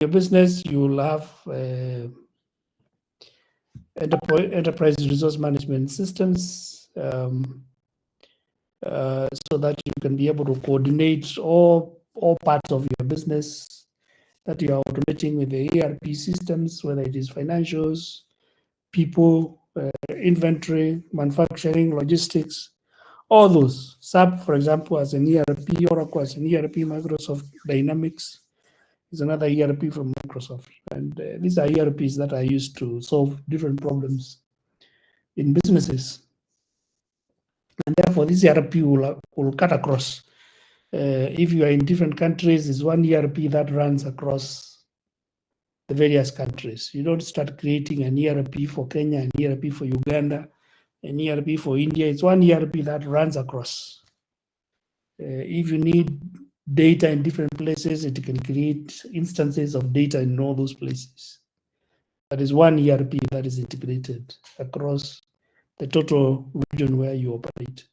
your business, you will have enterprise resource management systems, so that you can be able to coordinate all parts of your business that you are automating with the ERP systems, whether it is financials, people, inventory, manufacturing, logistics, all those. SAP, for example, as an ERP, Oracle as an ERP, Microsoft Dynamics is another ERP from Microsoft. And these are ERPs that are used to solve different problems in businesses. And therefore, this ERP will cut across. If you are in different countries, it's one ERP that runs across the various countries. You don't start creating an ERP for Kenya, an ERP for Uganda, an ERP for India. It's one ERP that runs across. If you need data in different places, it can create instances of data in all those places. That is one ERP that is integrated across the total region where you operate.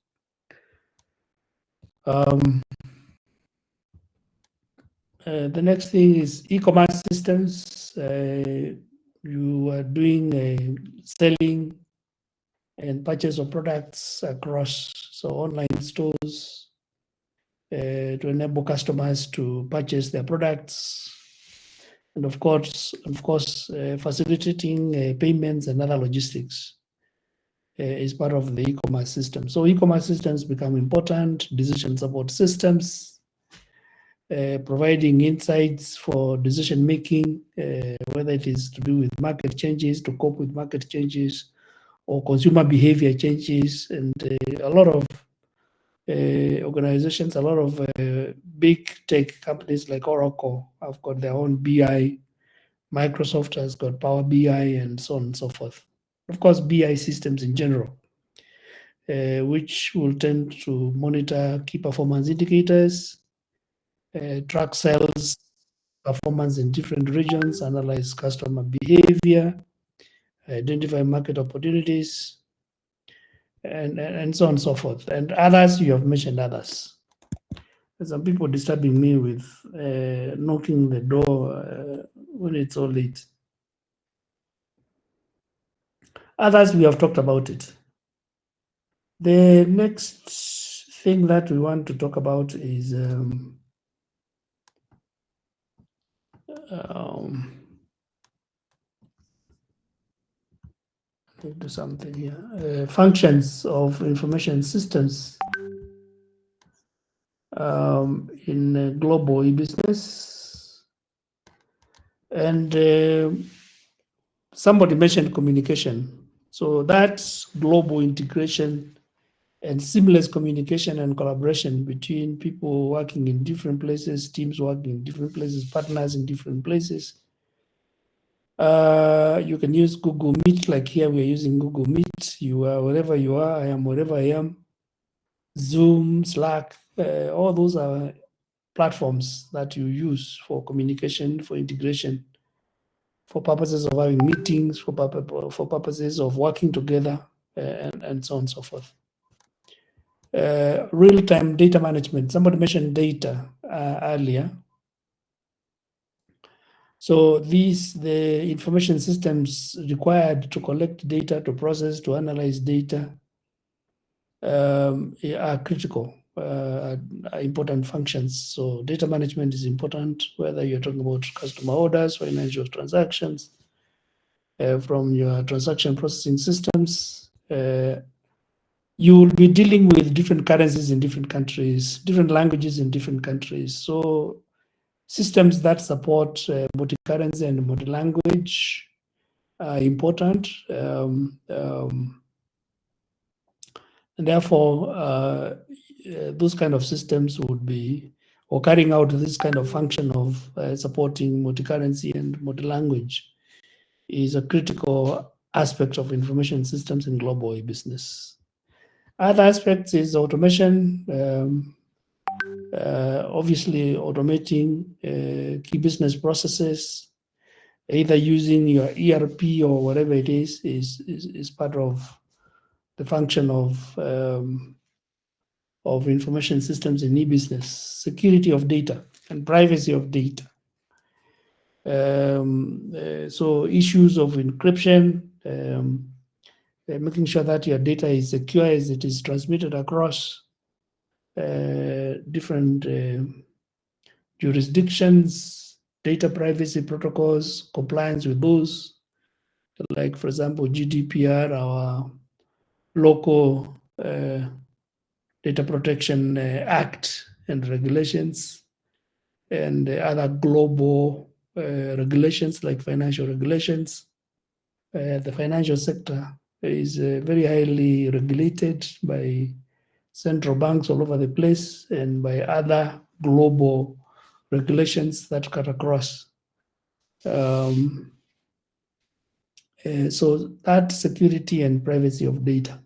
The next thing is e-commerce systems. You are doing selling and purchase of products across online stores to enable customers to purchase their products, and of course, facilitating payments and other logistics is part of the e-commerce system. So e-commerce systems become important. Decision support systems, providing insights for decision making, whether it is to do with market changes, to cope with market changes, or consumer behavior changes. And a lot of organizations, a lot of big tech companies like Oracle have got their own BI. Microsoft has got Power BI and so on and so forth. Of course, BI systems in general, which will tend to monitor key performance indicators, track sales performance in different regions, analyze customer behavior, identify market opportunities, and so on and so forth. And others, you have mentioned others. There's some people disturbing me with knocking the door when it's all late. Others, we have talked about it. The next thing that we want to talk about is do something here. Functions of information systems in global e-business. And somebody mentioned communication. So that's global integration and seamless communication and collaboration between people working in different places, teams working in different places, partners in different places. You can use Google Meet, like here we're using Google Meet. You are wherever you are, I am wherever I am. Zoom, Slack, all those are platforms that you use for communication, for integration, for purposes of having meetings, for purposes of working together, and so on and so forth. Real-time data management. Somebody mentioned data earlier. So the information systems required to collect data, to process, to analyze data are critical, are important functions. So data management is important, whether you're talking about customer orders, financial transactions, from your transaction processing systems. You will be dealing with different currencies in different countries, different languages in different countries. So systems that support multi-currency and multi-language are important. And therefore, those kind of systems would be, or carrying out this kind of function of supporting multi-currency and multi-language is a critical aspect of information systems in global e-business. Other aspects is automation. Obviously, automating key business processes, either using your ERP or whatever it is part of the function of information systems in e-business. Security of data and privacy of data. So issues of encryption, making sure that your data is secure as it is transmitted across different jurisdictions, data privacy protocols, compliance with those, like, for example, GDPR, our local Data Protection Act and regulations, and other global regulations like financial regulations. The financial sector is very highly regulated by central banks all over the place and by other global regulations that cut across. So that security and privacy of data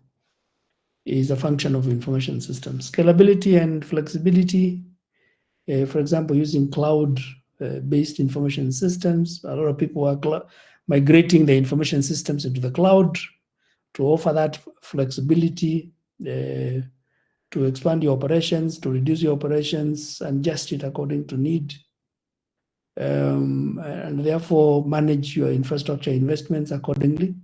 is a function of information systems. Scalability and flexibility, for example, using cloud-based information systems. A lot of people are migrating the information systems into the cloud to offer that flexibility, to expand your operations, to reduce your operations, and adjust it according to need. And therefore manage your infrastructure investments accordingly.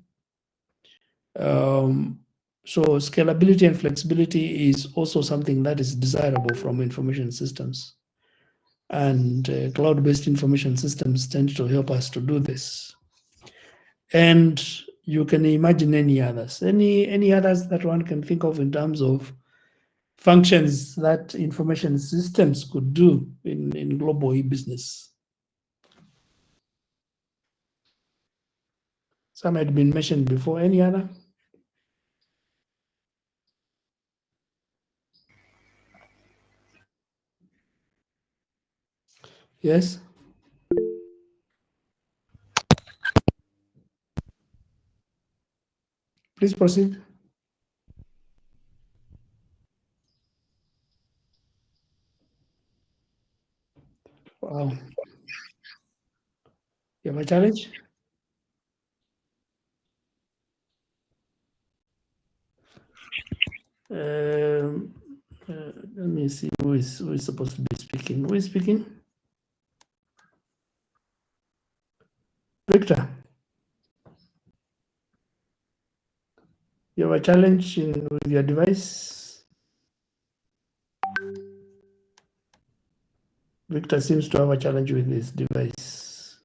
So scalability and flexibility is also something that is desirable from information systems. And cloud-based information systems tend to help us to do this. And you can imagine any others, any others that one can think of in terms of functions that information systems could do in global e-business. Some had been mentioned before. Any other? Yes. Please proceed. Wow. You have a challenge? Let me see who is supposed to be speaking. Who is speaking? Victor. You have a challenge with your device? Victor seems to have a challenge with his device.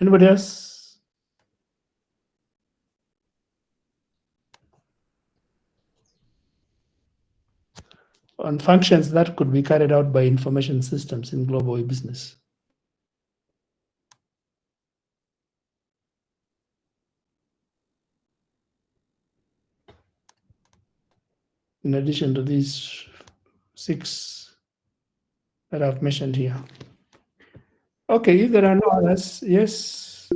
Anybody else? On functions that could be carried out by information systems in global business. In addition to these 6 that I've mentioned here. Okay, if there are no others, yes.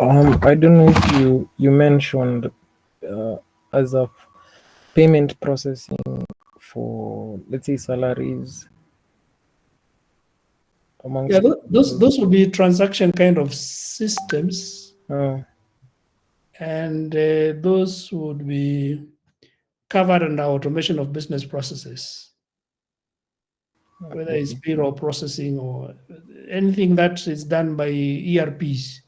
I don't know if you mentioned as a payment processing for, let's say, salaries amongst. Yeah, those would be transaction kind of systems, and those would be covered under automation of business processes, whether it's payroll processing or anything that is done by ERPs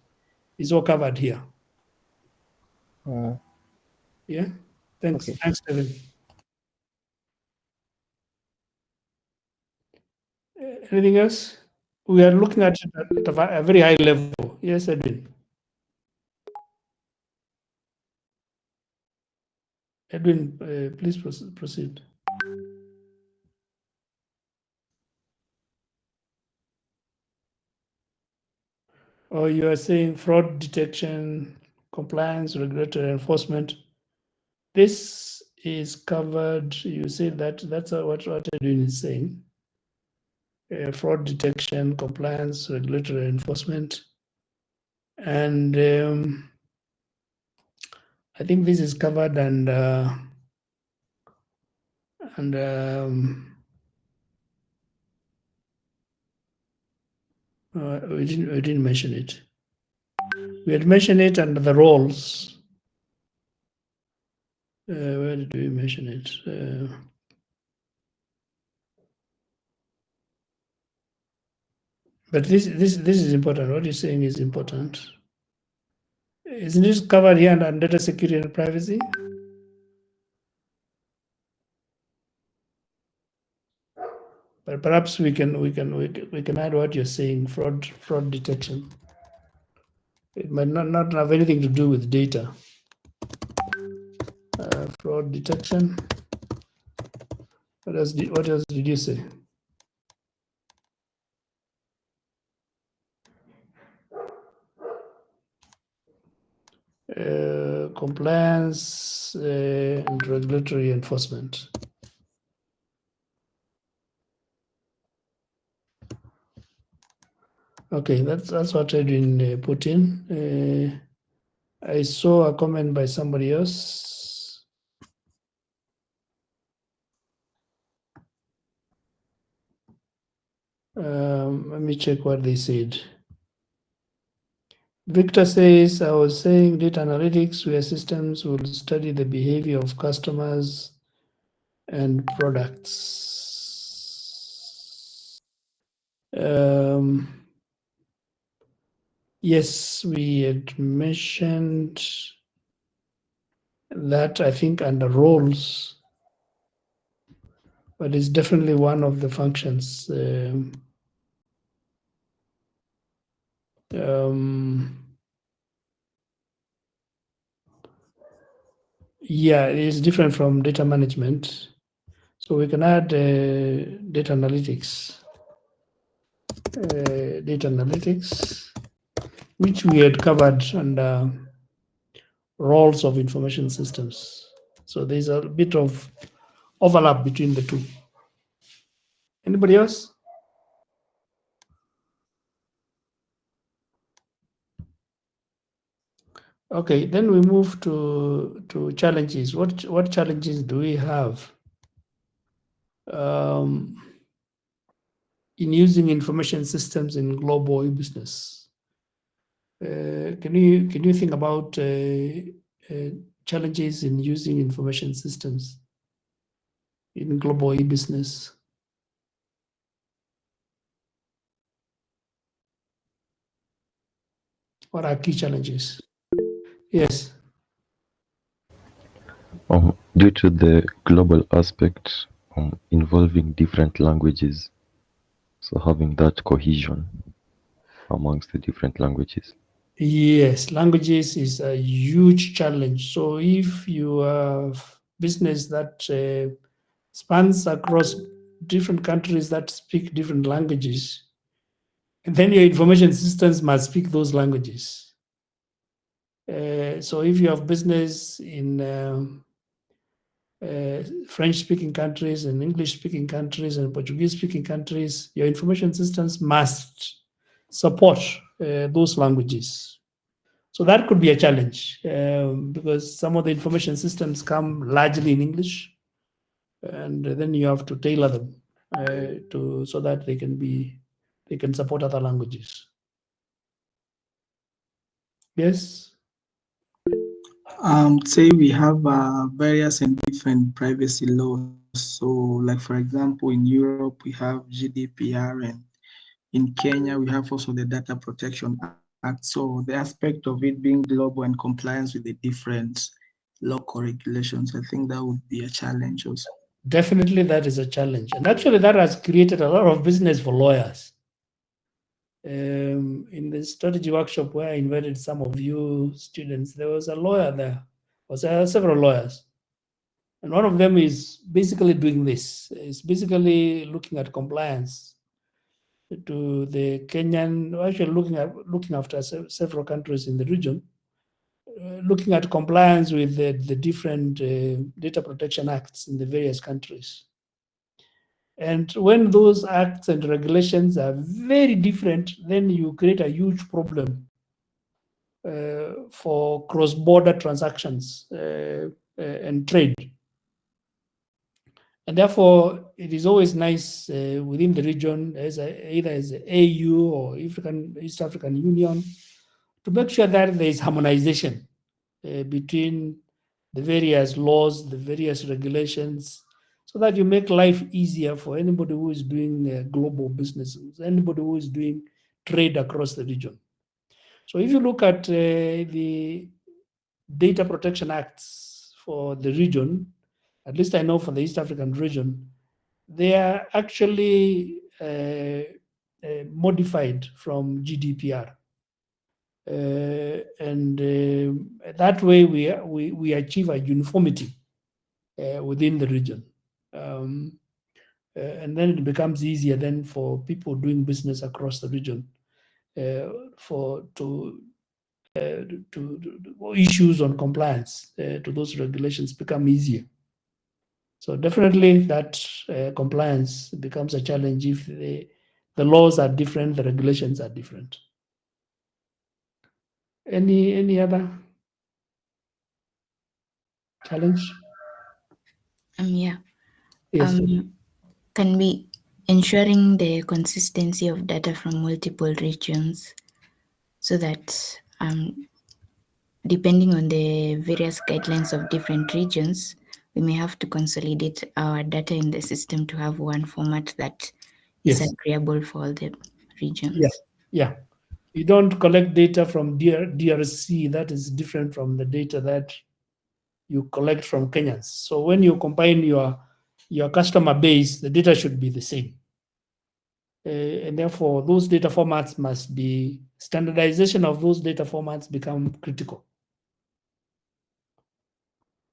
is all covered here. Yeah. Thanks. Okay. Thanks, Kevin. Anything else? We are looking at it at a very high level. Yes, Edwin. Edwin, please proceed. Or you are saying fraud detection, compliance, regulatory enforcement. This is covered. You say that's what Edwin is saying. Fraud detection, compliance, regulatory enforcement. And I think this is covered and we didn't mention it. We had mentioned it under the roles. Where did we mention it? But this is important. What you're saying is important. Isn't this covered here under data security and privacy? But perhaps we can add what you're saying, fraud detection. It might not have anything to do with data. Fraud detection. What else did you say? Compliance and regulatory enforcement. Okay, that's what Edwin put in. I saw a comment by somebody else. Let me check what they said. Victor says, I was saying data analytics where systems will study the behavior of customers and products. Yes, we had mentioned that, I think, under roles, but it's definitely one of the functions. Yeah, it is different from data management. So we can add data analytics. Data analytics, which we had covered under roles of information systems. So there's a bit of overlap between the two. Anybody else? Okay, then we move to challenges. What challenges do we have in using information systems in global business? Can you think about challenges in using information systems in global business? What are key challenges? Yes. Due to the global aspect involving different languages, so having that cohesion amongst the different languages. Yes, languages is a huge challenge. So if you have business that spans across different countries that speak different languages, and then your information systems must speak those languages. So if you have business in French-speaking countries and English-speaking countries and Portuguese-speaking countries, your information systems must support those languages. So that could be a challenge because some of the information systems come largely in English, and then you have to tailor them so that they can support other languages. Yes. Say we have various and different privacy laws. So, like for example, in Europe we have GDPR, and in Kenya we have also the Data Protection Act. So, the aspect of it being global and compliance with the different local regulations, I think that would be a challenge also. Definitely, that is a challenge, and actually, that has created a lot of business for lawyers. In the strategy workshop where I invited some of you students, there was a lawyer there, or several lawyers. And one of them is basically doing this. It's basically looking at compliance to the Kenyan, actually looking after several countries in the region, looking at compliance with the different data protection acts in the various countries. And when those acts and regulations are very different, then you create a huge problem for cross-border transactions and trade. And therefore, it is always nice within the region, either as the AU or East African Union, to make sure that there is harmonization between the various laws, the various regulations, so that you make life easier for anybody who is doing global businesses, anybody who is doing trade across the region. So if you look at the data protection acts for the region, at least I know for the East African region, they are actually modified from GDPR. And that way we achieve a uniformity within the region. And then it becomes easier then for people doing business across the region to issues on compliance to those regulations become easier. So definitely that compliance becomes a challenge if the laws are different, the regulations are different. Any other challenge? Yeah. Yes. Can be ensuring the consistency of data from multiple regions so that depending on the various guidelines of different regions, we may have to consolidate our data in the system to have one format that is Yes. agreeable for all the regions. Yeah. Yeah. You don't collect data from DRC that is different from the data that you collect from Kenyans. So when you combine your customer base, the data should be the same. And therefore, those data formats must be, standardization of those data formats become critical.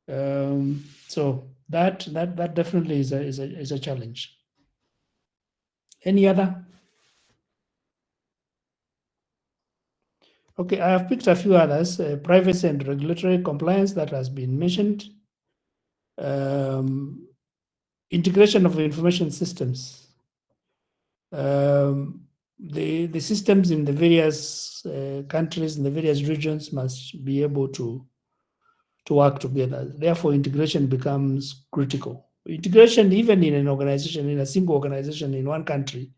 So that definitely is a challenge. Any other? Okay, I have picked a few others. Privacy and regulatory compliance that has been mentioned. Integration of information systems. The systems in the various countries, in the various regions must be able to work together. Therefore, integration becomes critical. Integration, even in an organization, in a single organization in one country,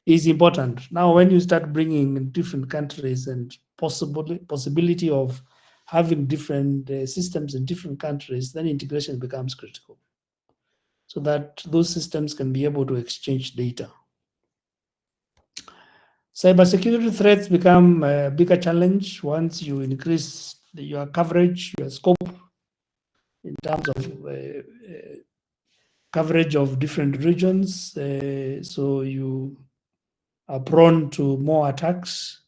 is important. Now, when you start bringing different countries and possibility of having different systems in different countries, then integration becomes critical, so that those systems can be able to exchange data. Cybersecurity threats become a bigger challenge once you increase your coverage, your scope in terms of coverage of different regions. So you are prone to more attacks.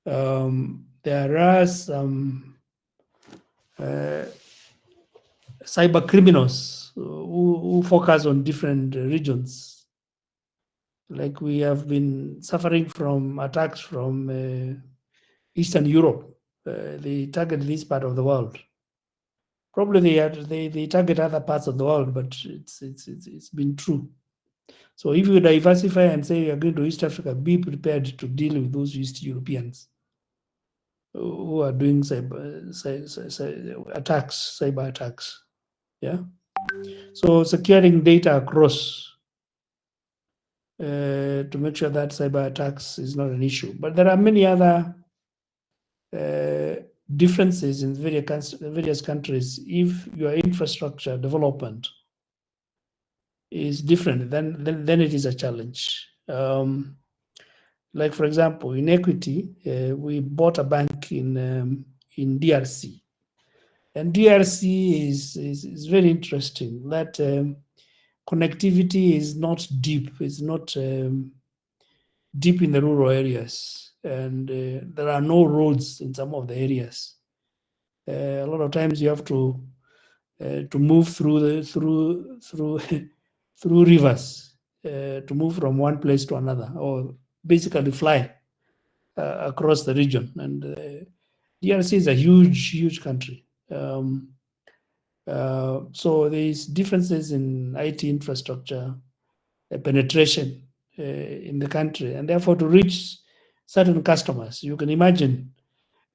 There are some cyber criminals who focus on different regions. Like we have been suffering from attacks from Eastern Europe. They target this part of the world. Probably they target other parts of the world, but it's been true. So if you diversify and say you're going to East Africa, be prepared to deal with those East Europeans who are doing cyber attacks. Yeah. So securing data across to make sure that cyber attacks is not an issue. But there are many other differences in various countries. If your infrastructure development is different, then it is a challenge. Like for example, in Equity, we bought a bank in DRC, and DRC is very interesting. That connectivity is not deep. It's not deep in the rural areas, and there are no roads in some of the areas. A lot of times you have to move through through rivers to move from one place to another, or basically fly across the region. And DRC is a huge country. So there's differences in IT infrastructure penetration in the country, and therefore to reach certain customers, you can imagine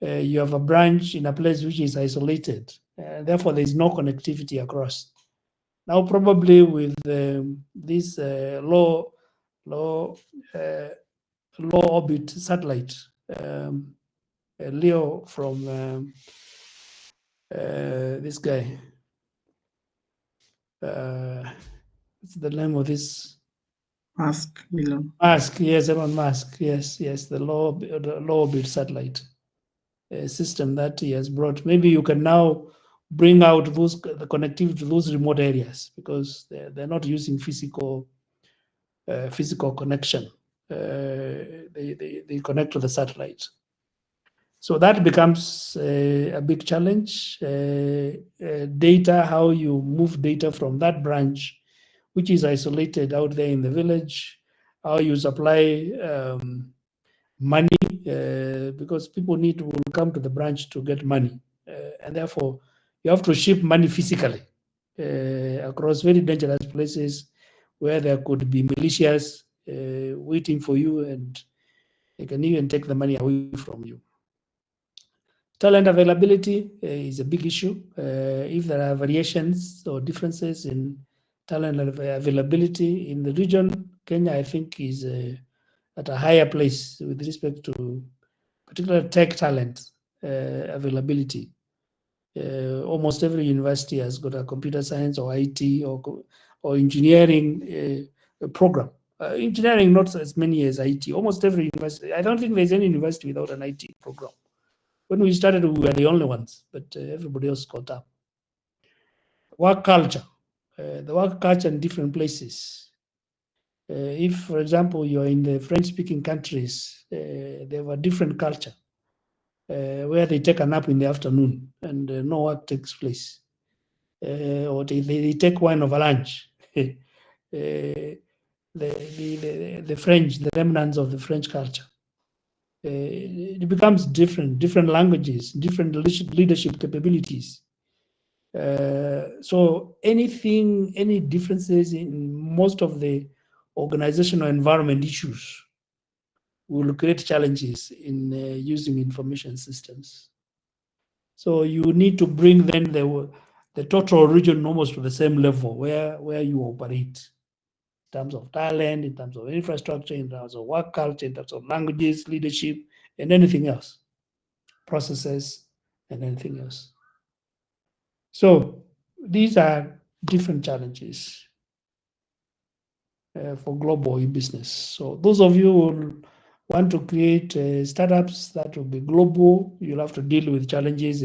you have a branch in a place which is isolated, therefore there is no connectivity across. Now probably with this low orbit satellite, Leo from this guy, what's the name of this? Musk, Elon. Musk, yes, Elon Musk, yes, the low orbit satellite system that he has brought. Maybe you can now bring out the connectivity to those remote areas because they're not using physical connection. They connect to the satellite. So that becomes a big challenge. Data, how you move data from that branch, which is isolated out there in the village, how you supply money, because people will come to the branch to get money. And therefore, you have to ship money physically across very dangerous places where there could be militias waiting for you, and they can even take the money away from you. Talent availability is a big issue. If there are variations or differences in talent availability in the region, Kenya, I think, is at a higher place with respect to particular tech talent availability. Almost every university has got a computer science or IT or engineering program. Engineering, not as many as IT. Almost every university. I don't think there's any university without an IT program. When we started, we were the only ones, but everybody else caught up. Work culture. The work culture in different places. If, for example, you're in the French-speaking countries, they have a different culture where they take a nap in the afternoon and no work takes place. Or they take wine over lunch. The French, the remnants of the French culture. It becomes different languages, different leadership capabilities. So any differences in most of the organizational environment issues will create challenges in using information systems. So you need to bring then the total region almost to the same level where you operate in terms of talent, in terms of infrastructure, in terms of work culture, in terms of languages, leadership, and anything else, processes, and anything else. So these are different challenges for global business. So those of you who want to create startups that will be global, you'll have to deal with challenges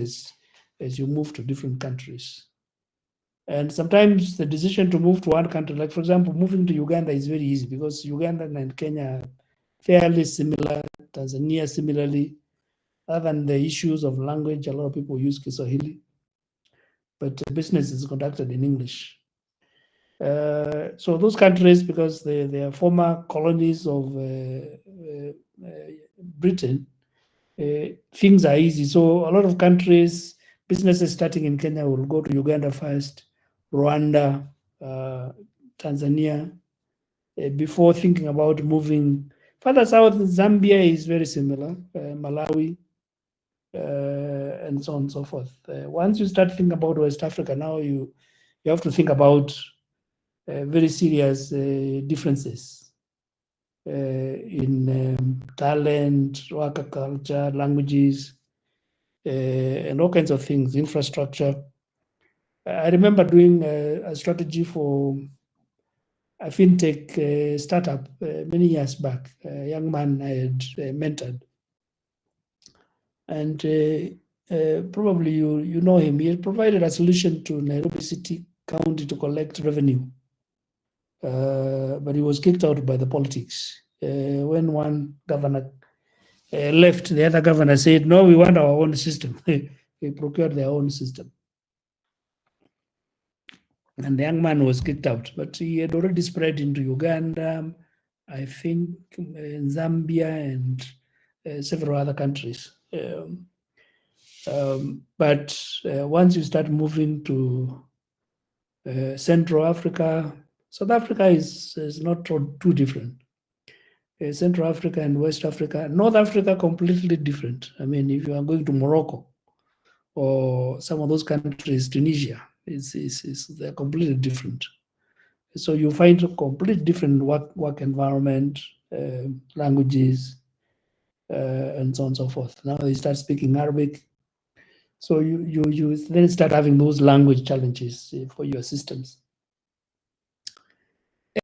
as you move to different countries. And sometimes the decision to move to one country, like for example, moving to Uganda is very easy because Uganda and Kenya are fairly similar, Tanzania similarly. Other than the issues of language, a lot of people use Kiswahili, but business is conducted in English. So those countries, because they are former colonies of Britain, things are easy. So a lot of countries, businesses starting in Kenya will go to Uganda first, Rwanda, Tanzania, before thinking about moving further south. Zambia is very similar, Malawi, and so on and so forth. Once you start thinking about West Africa, now you have to think about very serious differences in talent, worker culture, languages, and all kinds of things, infrastructure. I remember doing a strategy for a fintech startup many years back, a young man I had mentored. And probably you know him. He had provided a solution to Nairobi City County to collect revenue. But he was kicked out by the politics. When one governor left, the other governor said, no, we want our own system. They procured their own system. And the young man was kicked out, but he had already spread into Uganda, I think in Zambia and several other countries. But once you start moving to Central Africa, South Africa is not too different. Central Africa and West Africa, North Africa, completely different. I mean, if you are going to Morocco or some of those countries, Tunisia, they're completely different. So you find a completely different work environment, languages, and so on and so forth. Now they start speaking Arabic. So you then start having those language challenges for your systems.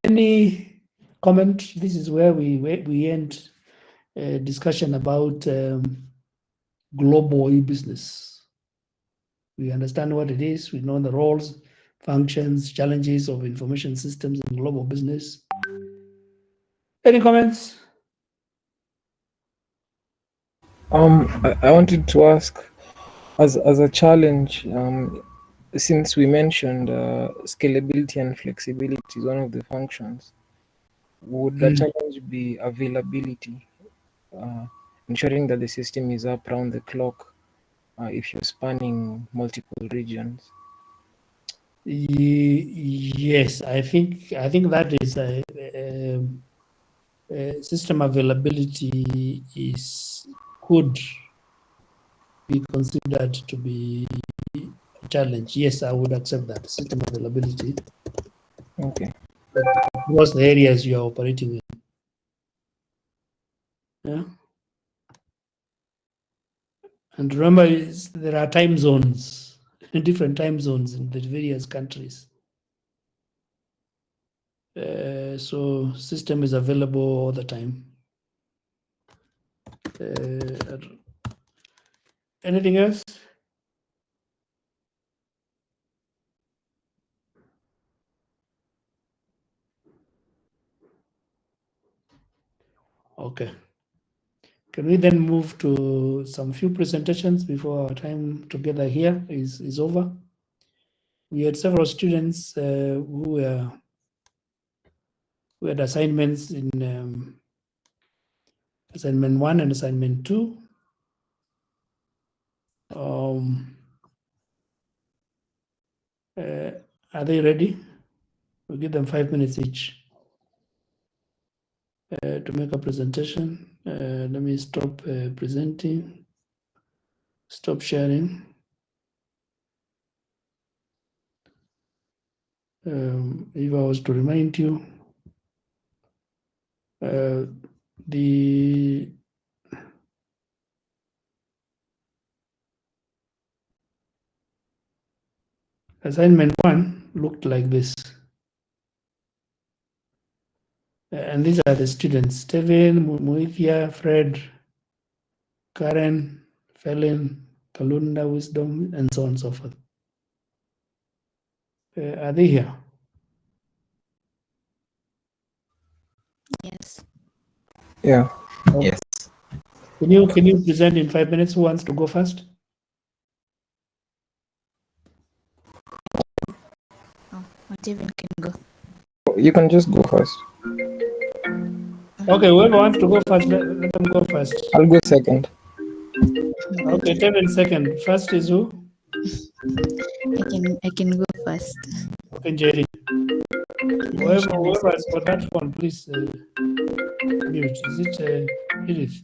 Any comment. This is where we end discussion about global e-business. We understand what it is. We know the roles, functions, challenges of information systems in global business. Any comments? I wanted to ask, as a challenge, since we mentioned scalability and flexibility is one of the functions, would the challenge be availability, ensuring that the system is up round the clock if you're spanning multiple regions? Yes, I think that is system availability could be considered to be a challenge. Yes, I would accept that system availability Okay. across the areas you are operating in. Yeah. And remember, there are time zones, different time zones in the various countries. So system is available all the time. Anything else? Okay. Can we then move to some few presentations before our time together here is over? We had several students who had assignments in assignment 1 and assignment 2. Are they ready? We'll give them 5 minutes each to make a presentation. Let me stop presenting, stop sharing. If I was to remind you, the assignment 1 looked like this. And these are the students: Steven, Muithia, Fred, Karen, Felin, Kalunda, Wisdom, and so on and so forth. Are they here? Yes. Yeah. Yes. Can you present in 5 minutes? Who wants to go first? Oh, Steven can go. You can just go first. Okay, whoever wants to go first, let them go first. I'll go second. Okay, 10 second. First is who? I can go first. Okay, Jerry. Whoever has got that phone, please mute. Is it Edith?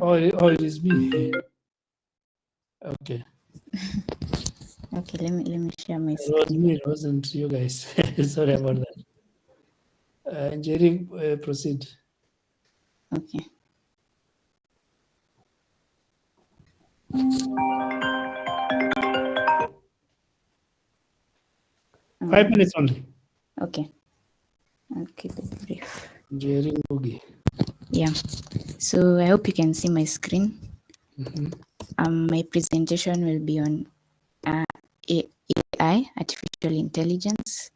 Oh, it is me. Okay. Okay, let me share my It was screen. me, it wasn't you guys. Sorry about that. Jerry, proceed. Okay. 5 minutes only. Okay. I'll keep it brief. Jerry Ngugi. Yeah. So I hope you can see my screen. Mhm. My presentation will be on AI, artificial intelligence,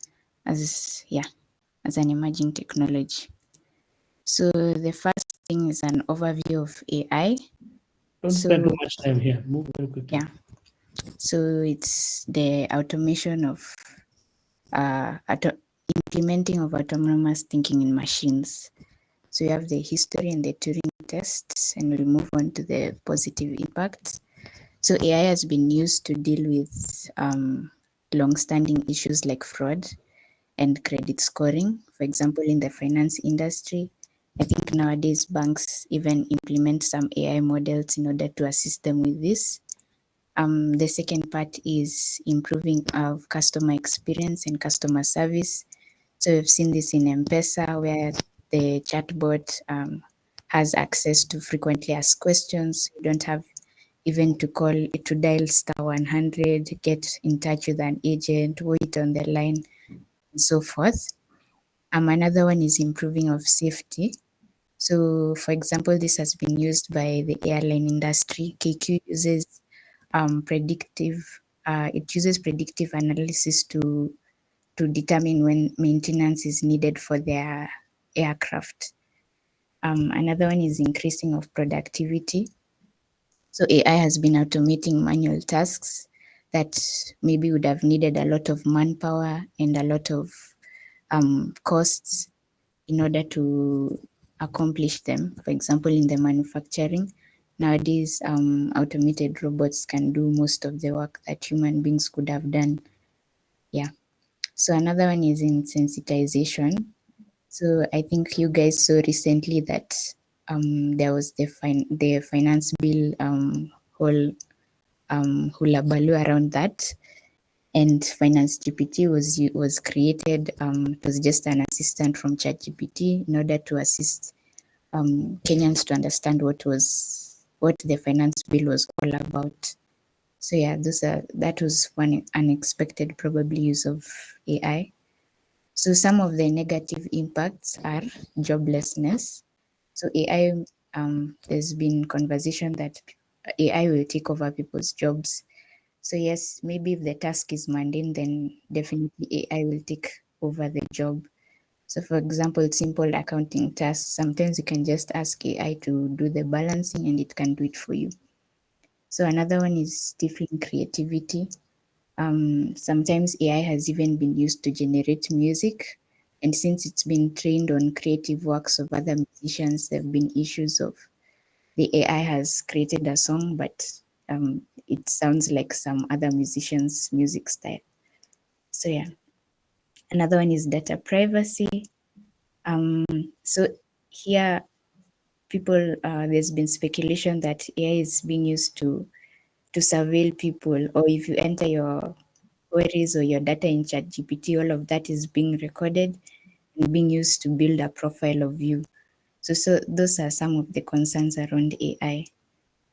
as an emerging technology. So the first thing is an overview of AI. Don't spend too much time here. Move very quickly. Yeah. So it's the automation of implementing of autonomous thinking in machines. So you have the history and the Turing tests, and we'll move on to the positive impacts. So AI has been used to deal with long-standing issues like fraud and credit scoring. For example, in the finance industry, I think nowadays banks even implement some AI models in order to assist them with this. The second part is improving of customer experience and customer service. So we've seen this in M-Pesa, where the chatbot has access to frequently asked questions. You don't have even to dial *100, get in touch with an agent, wait on the line. and so forth. Another one is improving of safety. So, for example, this has been used by the airline industry. KQ uses predictive. It uses predictive analysis to determine when maintenance is needed for their aircraft. Another one is increasing of productivity. So AI has been automating manual tasks that maybe would have needed a lot of manpower and a lot of costs in order to accomplish them. For example, in the manufacturing, nowadays automated robots can do most of the work that human beings could have done. Yeah. So another one is in sensitization. So I think you guys saw recently that there was the finance bill whole hullabaloo around that, and Finance GPT was created. It was just an assistant from ChatGPT in order to assist Kenyans to understand what the finance bill was all about. So yeah, that was one unexpected probably use of AI. So some of the negative impacts are joblessness. So AI, there's been conversation that AI will take over people's jobs. So yes, maybe if the task is mundane, then definitely AI will take over the job. So for example, simple accounting tasks, sometimes you can just ask AI to do the balancing and it can do it for you. So another one is stifling creativity. Sometimes AI has even been used to generate music. And since it's been trained on creative works of other musicians, there have been issues of the AI has created a song, but it sounds like some other musician's music style. So yeah. Another one is data privacy. So here, there's been speculation that AI is being used to surveil people, or if you enter your queries or your data in ChatGPT, all of that is being recorded and being used to build a profile of you. So those are some of the concerns around AI,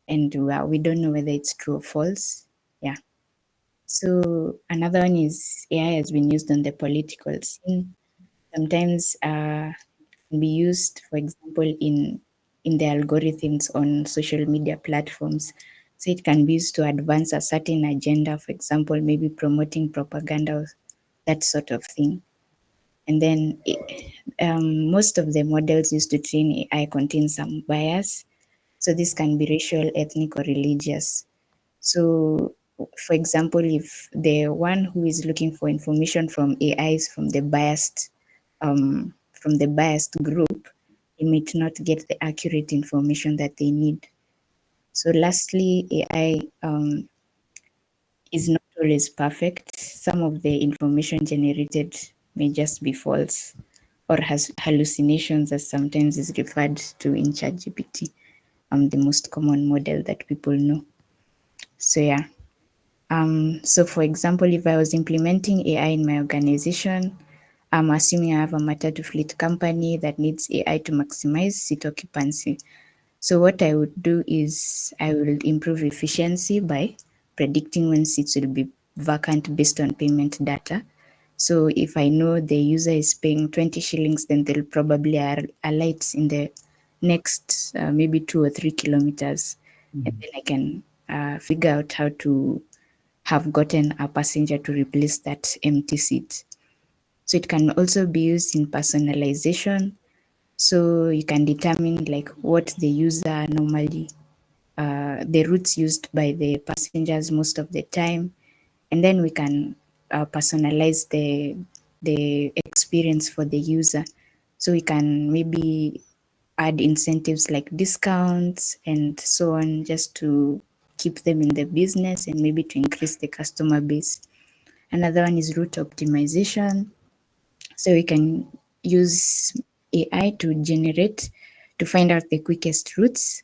and we don't know whether it's true or false. Yeah. So another one is AI has been used on the political scene. Sometimes can be used, for example, in the algorithms on social media platforms. So it can be used to advance a certain agenda, for example, maybe promoting propaganda, or that sort of thing. And then most of the models used to train AI contain some bias. So this can be racial, ethnic, or religious. So, for example, if the one who is looking for information from AI is from the biased group, he might not get the accurate information that they need. So, lastly, AI is not always perfect. Some of the information generated may just be false or has hallucinations, as sometimes is referred to in ChatGPT, the most common model that people know. So yeah. So for example, if I was implementing AI in my organization, I'm assuming I have a matatu fleet company that needs AI to maximize seat occupancy. So what I would do is I will improve efficiency by predicting when seats will be vacant based on payment data. So if I know the user is paying 20 shillings, then they'll probably alight in the next maybe 2 or 3 kilometers. And then I can figure out how to have gotten a passenger to replace that empty seat. So it can also be used in personalization. So you can determine like what the user normally, the routes used by the passengers most of the time, and then we can personalize the experience for the user. So we can maybe add incentives like discounts and so on, just to keep them in the business and maybe to increase the customer base. Another one is route optimization. So we can use AI to find out the quickest routes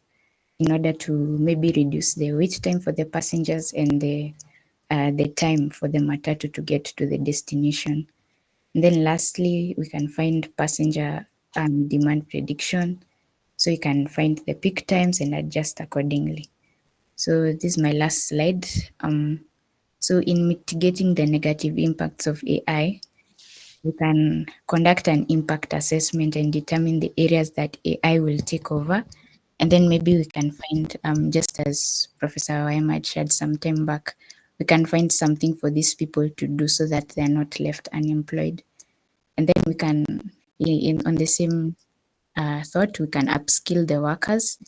in order to maybe reduce the wait time for the passengers and the time for the matatu to get to the destination. And then lastly, we can find passenger demand prediction. So you can find the peak times and adjust accordingly. So this is my last slide. So in mitigating the negative impacts of AI, We can conduct an impact assessment and determine the areas that AI will take over. And then maybe we can find, just as Professor Waima had shared some time back, we can find something for these people to do so that they're not left unemployed. And then we can, on the same thought, we can upskill the workers.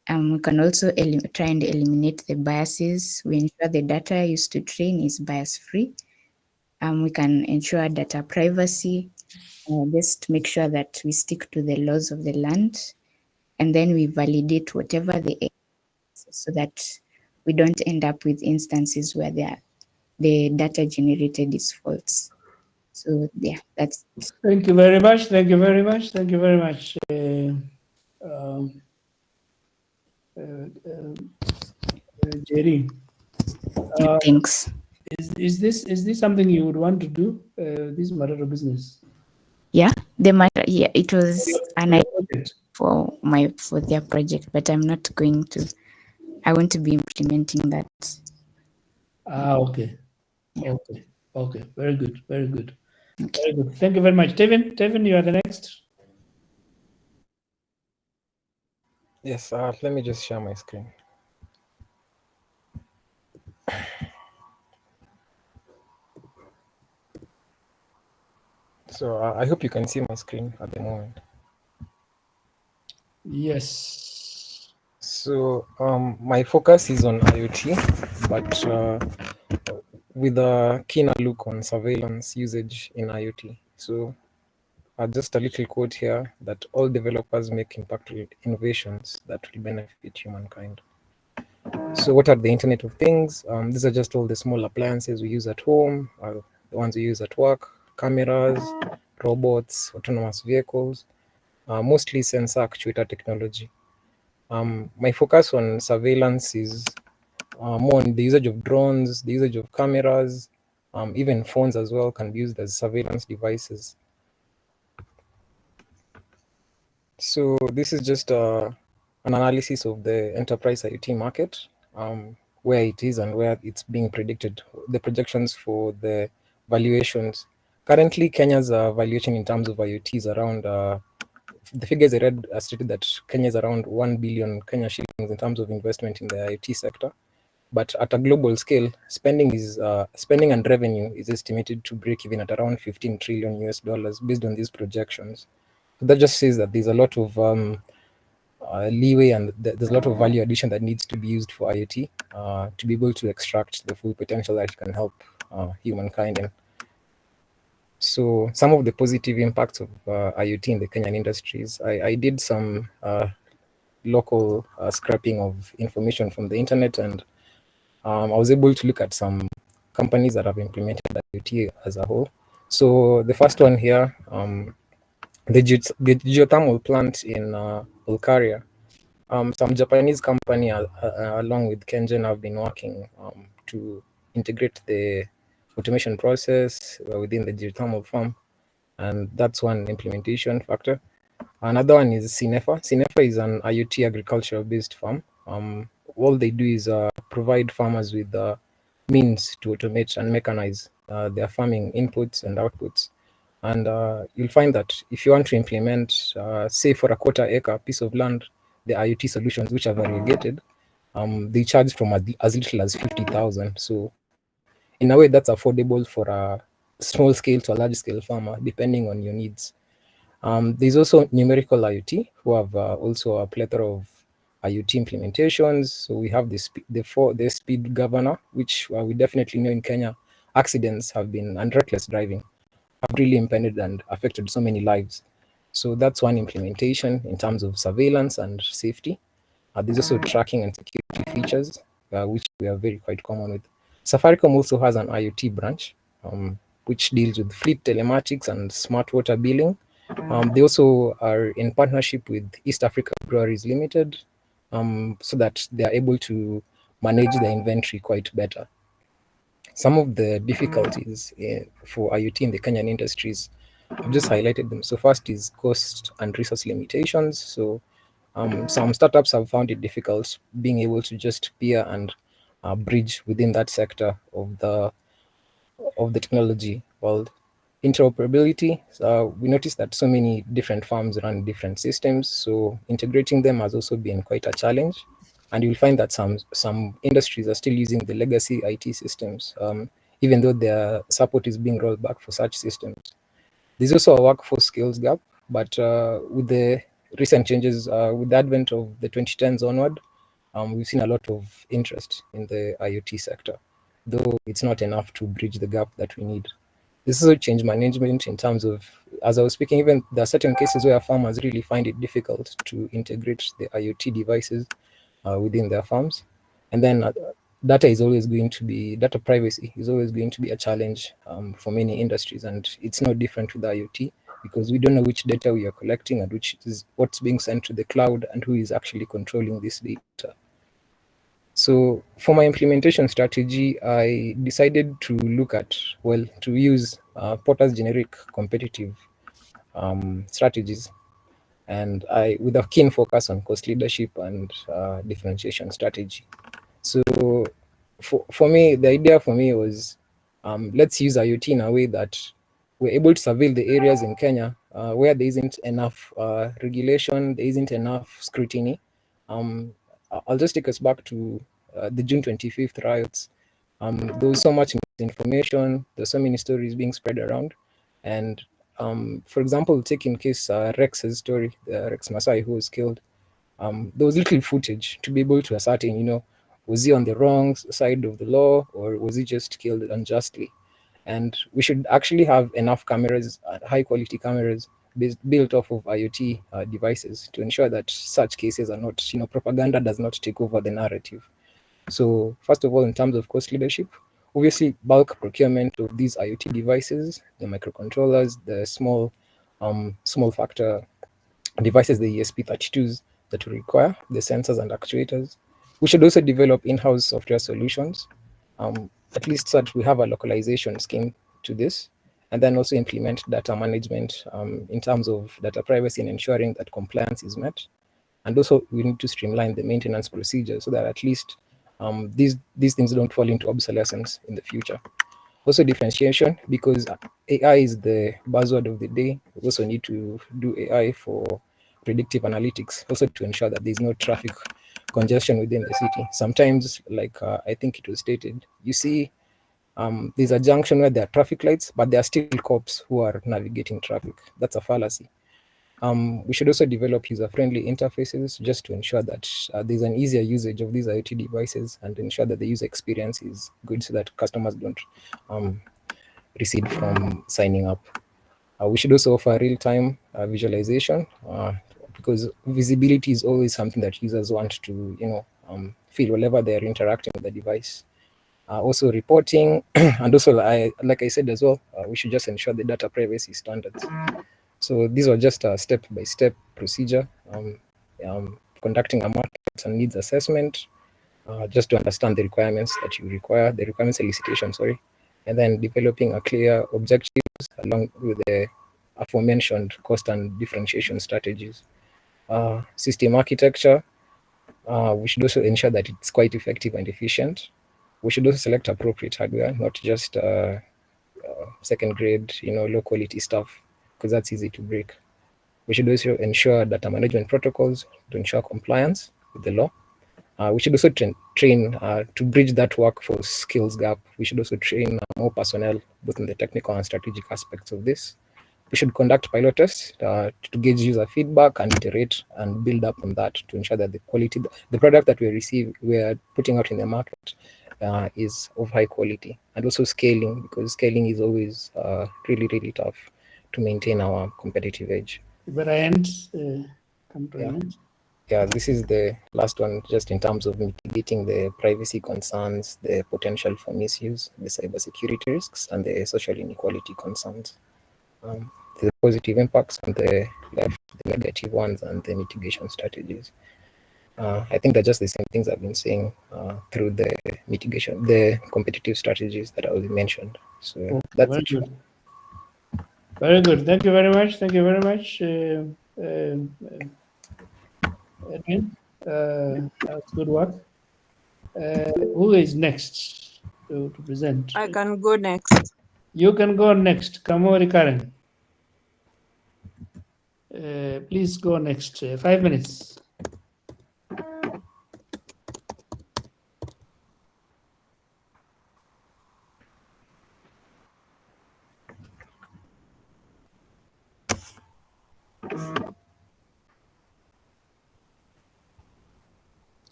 We can also try and eliminate the biases. We ensure the data used to train is bias free. We can ensure data privacy, just make sure that we stick to the laws of the land, and then we validate whatever the AI is so that we don't end up with instances where the data generated is false. So yeah, that's it. Thank you very much. Thank you very much. Thank you very much. Jerry, Thanks. is this something you would want to do? This Marero business? Yeah, it was an idea Project. for their project, but I'm not going to. I want to be implementing that. Okay. Okay. Okay. Very good. Very good. Okay. Very good. Thank you very much. Tevin, you are the next. Yes, let me just share my screen. So I hope you can see my screen at the moment. Yes. So my focus is on IoT, but with a keener look on surveillance usage in IoT. So just a little quote here that all developers make impactful innovations that will benefit humankind. So what are the Internet of Things? These are just all the small appliances we use at home, the ones we use at work, cameras, robots, autonomous vehicles, mostly sensor actuator technology. My focus on surveillance is more on the usage of drones, the usage of cameras, even phones as well can be used as surveillance devices. So this is just an analysis of the enterprise IoT market, where it is and where it's being predicted, the projections for the valuations. Currently, Kenya's valuation in terms of IoT is around, the figures I read stated that Kenya is around 1 billion Kenya shillings in terms of investment in the IoT sector. But at a global scale, spending and revenue is estimated to break even at around 15 trillion US dollars based on these projections. So that just says that there's a lot of leeway and there's a lot of value addition that needs to be used for IoT to be able to extract the full potential that it can help humankind in. So some of the positive impacts of IoT in the Kenyan industries, I did some local scraping of information from the internet, and I was able to look at some companies that have implemented IoT as a whole. So the first one here, the geothermal plant in Olkaria. Some Japanese company along with Kengen have been working to integrate the automation process within the geothermal farm, and that's one implementation factor. Another one is Cinefa. Cinefa is an IoT agricultural-based farm. All they do is provide farmers with means to automate and mechanize their farming inputs and outputs. And you'll find that if you want to implement, say for a quarter acre piece of land, the IoT solutions which are variegated, they charge from as little as 50,000. So in a way, that's affordable for a small scale to a large scale farmer, depending on your needs. There's also Numerical IoT, who have also a plethora of IoT implementations. So we have the speed governor, which we definitely know in Kenya, accidents have been, and reckless driving have really impeded and affected so many lives. So that's one implementation in terms of surveillance and safety. There's also tracking and security features, which we are very quite common with. Safaricom also has an IoT branch, which deals with fleet telematics and smart water billing. They also are in partnership with East Africa Breweries Limited, so that they are able to manage their inventory quite better. Some of the difficulties for IoT in the Kenyan industries, I've just highlighted them. So first is cost and resource limitations. So some startups have found it difficult being able to just peer and bridge within that sector of the technology world. Interoperability, we noticed that so many different firms run different systems, so integrating them has also been quite a challenge. And you'll find that some industries are still using the legacy IT systems, even though their support is being rolled back for such systems. There's also a workforce skills gap, but with the recent changes, with the advent of the 2010s onward, we've seen a lot of interest in the IoT sector, though it's not enough to bridge the gap that we need. This is a change management in terms of, as I was speaking, even there are certain cases where farmers really find it difficult to integrate the IoT devices within their farms. And then data privacy is always going to be a challenge for many industries, and it's no different with IoT, because we don't know which data we are collecting and which is what's being sent to the cloud and who is actually controlling this data. So for my implementation strategy, I decided to to use Porter's generic competitive strategies, and with a keen focus on cost leadership and differentiation strategy. So for me, the idea for me was, let's use IoT in a way that we're able to surveil the areas in Kenya where there isn't enough regulation, there isn't enough scrutiny. I'll just take us back to the June 25th riots. There was so much misinformation, there's so many stories being spread around. And for example, take in case Rex's story, Rex Masai, who was killed. There was little footage to be able to ascertain, was he on the wrong side of the law, or was he just killed unjustly? And we should actually have enough cameras, high quality cameras, built off of IoT devices to ensure that such cases are not, propaganda does not take over the narrative. So first of all, in terms of cost leadership, obviously bulk procurement of these IoT devices, the microcontrollers, the small factor devices, the ESP32s that we require, the sensors and actuators. We should also develop in-house software solutions, at least so that we have a localization scheme to this, and then also implement data management in terms of data privacy and ensuring that compliance is met. And also we need to streamline the maintenance procedure so that at least these things don't fall into obsolescence in the future. Also differentiation, because AI is the buzzword of the day. We also need to do AI for predictive analytics, also to ensure that there's no traffic congestion within the city. Sometimes, like I think it was stated, you see there's a junction where there are traffic lights, but there are still cops who are navigating traffic. That's a fallacy. We should also develop user-friendly interfaces just to ensure that there's an easier usage of these IoT devices and ensure that the user experience is good so that customers don't recede from signing up. We should also offer real-time visualization because visibility is always something that users want to, feel whenever they're interacting with the device. Also reporting, and also, like I said as well, we should just ensure the data privacy standards. So these are just a step-by-step procedure, conducting a market and needs assessment, just to understand the requirements that you require, the requirements elicitation, and then developing a clear objectives along with the aforementioned cost and differentiation strategies. System architecture, we should also ensure that it's quite effective and efficient. We should also select appropriate hardware, not just second grade, low quality stuff, because that's easy to break. We should also ensure data management protocols to ensure compliance with the law. We should also train to bridge that workforce skills gap. We should also train more personnel, both in the technical and strategic aspects of this. We should conduct pilot tests to gauge user feedback and iterate and build up on that to ensure that the quality, the product that we are putting out in the market is of high quality. And also scaling, because scaling is always really, really tough to maintain our competitive edge. You better end. Come to an end. Yeah, this is the last one, just in terms of mitigating the privacy concerns, the potential for misuse, the cybersecurity risks, and the social inequality concerns. The positive impacts on the left, the negative ones, and the mitigation strategies. I think they're just the same things I've been saying through the mitigation, the competitive strategies that I already mentioned. So Okay, that's very it. good. Very good. Thank you very much. Thank you very much, Edwin. That's good work. Who is next to present? I can go next. You can go next. Kamori Karen. Please go next. 5 minutes.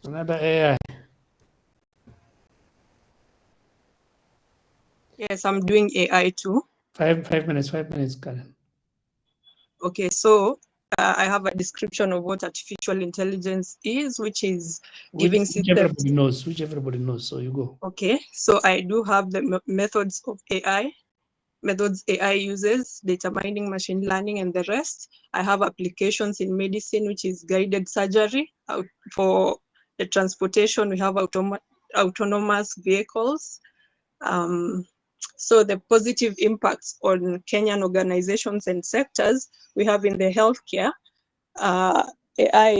Another AI. Yes, I'm doing AI too. 5 minutes, Karen. Okay, so I have a description of what artificial intelligence is, which is giving Which everybody knows. So you go. Okay, so I do have the methods of AI, methods AI uses, data mining, machine learning, and the rest. I have applications in medicine, which is guided surgery. For the transportation, we have autonomous vehicles. So the positive impacts on Kenyan organizations and sectors we have in the healthcare, AI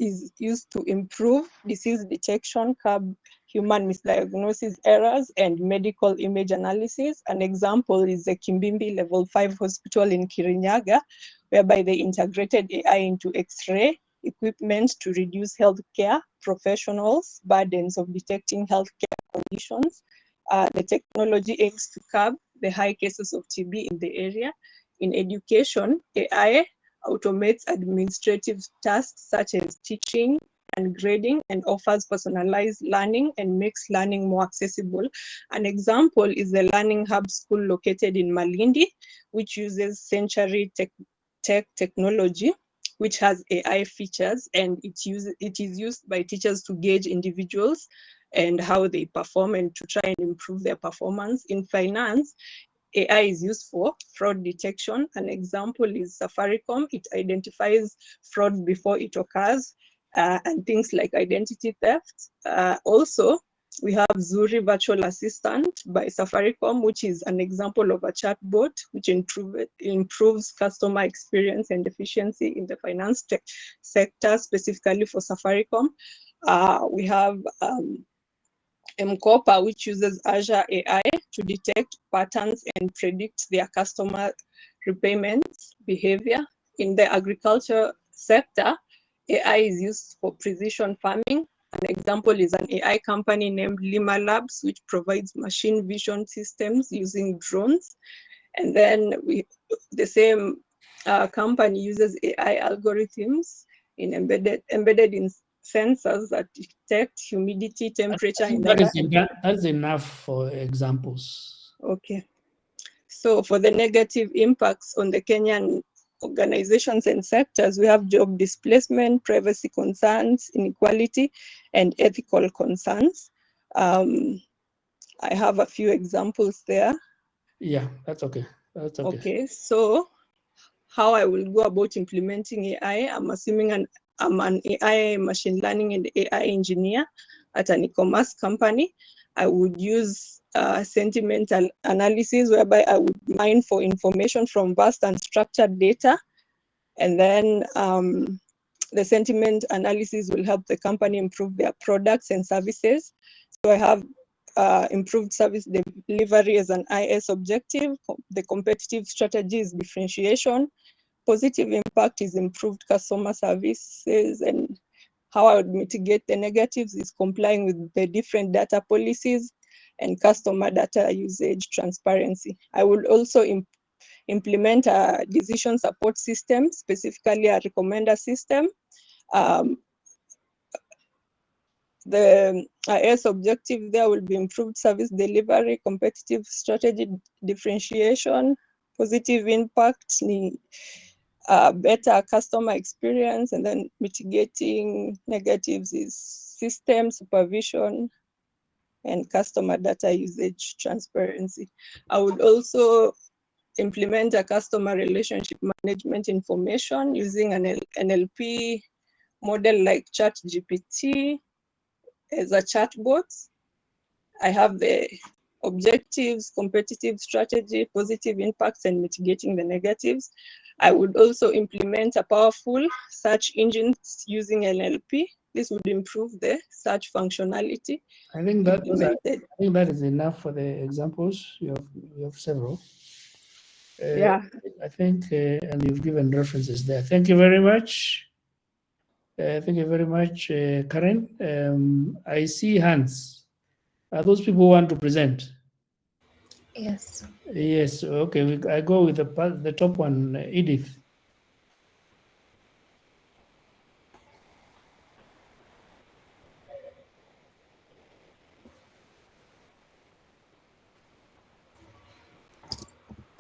is used to improve disease detection, curb human misdiagnosis errors, and medical image analysis. An example is the Kimbimbi Level 5 Hospital in Kirinyaga, whereby they integrated AI into X-ray equipment to reduce healthcare professionals' burdens of detecting healthcare conditions. The technology aims to curb the high cases of TB in the area. In education, AI automates administrative tasks such as teaching and grading and offers personalized learning and makes learning more accessible. An example is the Learning Hub School located in Malindi, which uses Century Tech technology, which has AI features, and it is used by teachers to gauge individuals and how they perform and to try and improve their performance. In finance, AI is used for fraud detection. An example is Safaricom. It identifies fraud before it occurs, and things like identity theft. Also, we have Zuri Virtual Assistant by Safaricom, which is an example of a chatbot which improves customer experience and efficiency in the finance sector, specifically for Safaricom. We have M-Kopa, which uses Azure AI to detect patterns and predict their customer repayment behavior. In the agriculture sector, AI is used for precision farming. An example is an AI company named Lima Labs, which provides machine vision systems using drones. And then the same company uses AI algorithms embedded in sensors that detect humidity, temperature in the air. That's enough for examples. Okay. So for the negative impacts on the Kenyan organizations and sectors, we have job displacement, privacy concerns, inequality, and ethical concerns. I have a few examples there. Yeah, that's okay. That's okay. Okay, so how I will go about implementing AI, I'm assuming I'm an AI machine learning and AI engineer at an e-commerce company. I would use sentimental analysis, whereby I would mine for information from vast and structured data. And then the sentiment analysis will help the company improve their products and services. So I have improved service delivery as an IS objective. The competitive strategy is differentiation. Positive impact is improved customer services, and how I would mitigate the negatives is complying with the different data policies and customer data usage transparency. I will also implement a decision support system, specifically a recommender system. The IS objective there will be improved service delivery, competitive strategy differentiation, positive impact, better customer experience, and then mitigating negatives is system supervision and customer data usage transparency. I would also implement a customer relationship management information using an NLP model like ChatGPT as a chatbot. I have the objectives, competitive strategy, positive impacts, and mitigating the negatives. I would also implement a powerful search engines using NLP. This would improve the search functionality I think that implemented. I think that is enough for the examples. You have several. Yeah. I think, and you've given references there. Thank you very much. Thank you very much, Karen. I see hands. Are those people who want to present? Yes. Yes. Okay. I go with the top one, Edith.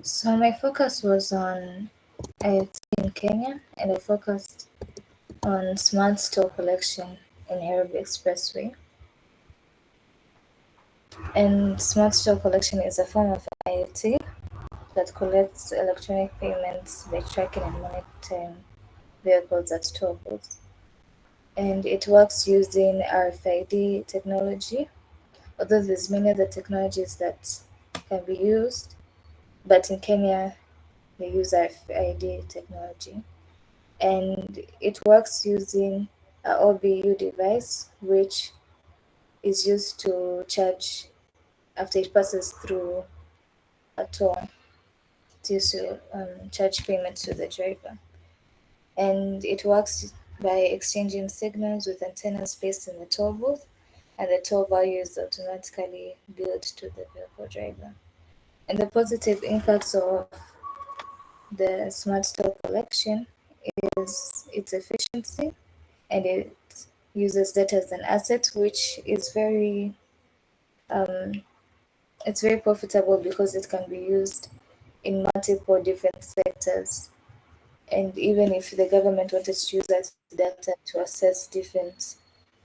So my focus was on IoT in Kenya, and I focused on smart store collection in Nairobi Expressway. And smart store collection is a form of IoT that collects electronic payments by tracking and monitoring vehicles at toll booths. And it works using RFID technology, although there's many other technologies that can be used, but in Kenya they use RFID technology. And it works using a OBU device, which is used to charge after it passes through a toll. It's used to charge payment to the driver. And it works by exchanging signals with antennas placed in the toll booth, and the toll value is automatically billed to the vehicle driver. And the positive impacts of the smart toll collection is its efficiency, and it uses data as an asset, which is it's very profitable because it can be used in multiple different sectors. And even if the government wanted to use that data to assess different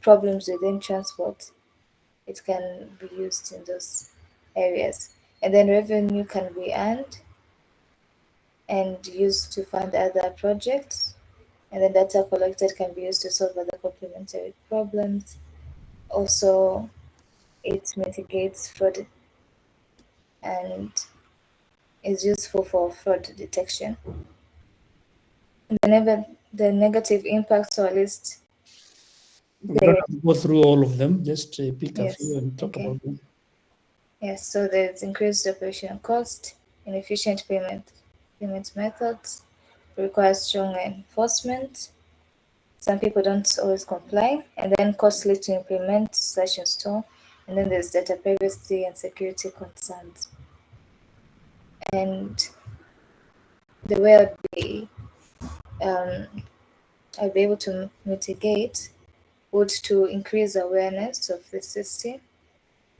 problems within transport, it can be used in those areas. And then revenue can be earned and used to fund other projects. And then data collected can be used to solve other complementary problems. Also, it mitigates fraud and is useful for fraud detection. The negative impacts, or at least We don't have to go through all of them. Just pick a Yes, few and talk okay. about them. Yes, so there's increased operational cost, inefficient payment methods, requires strong enforcement. Some people don't always comply, and then costly to implement / install. And then there's data privacy and security concerns. And the way I'd be able to mitigate would to increase awareness of the system,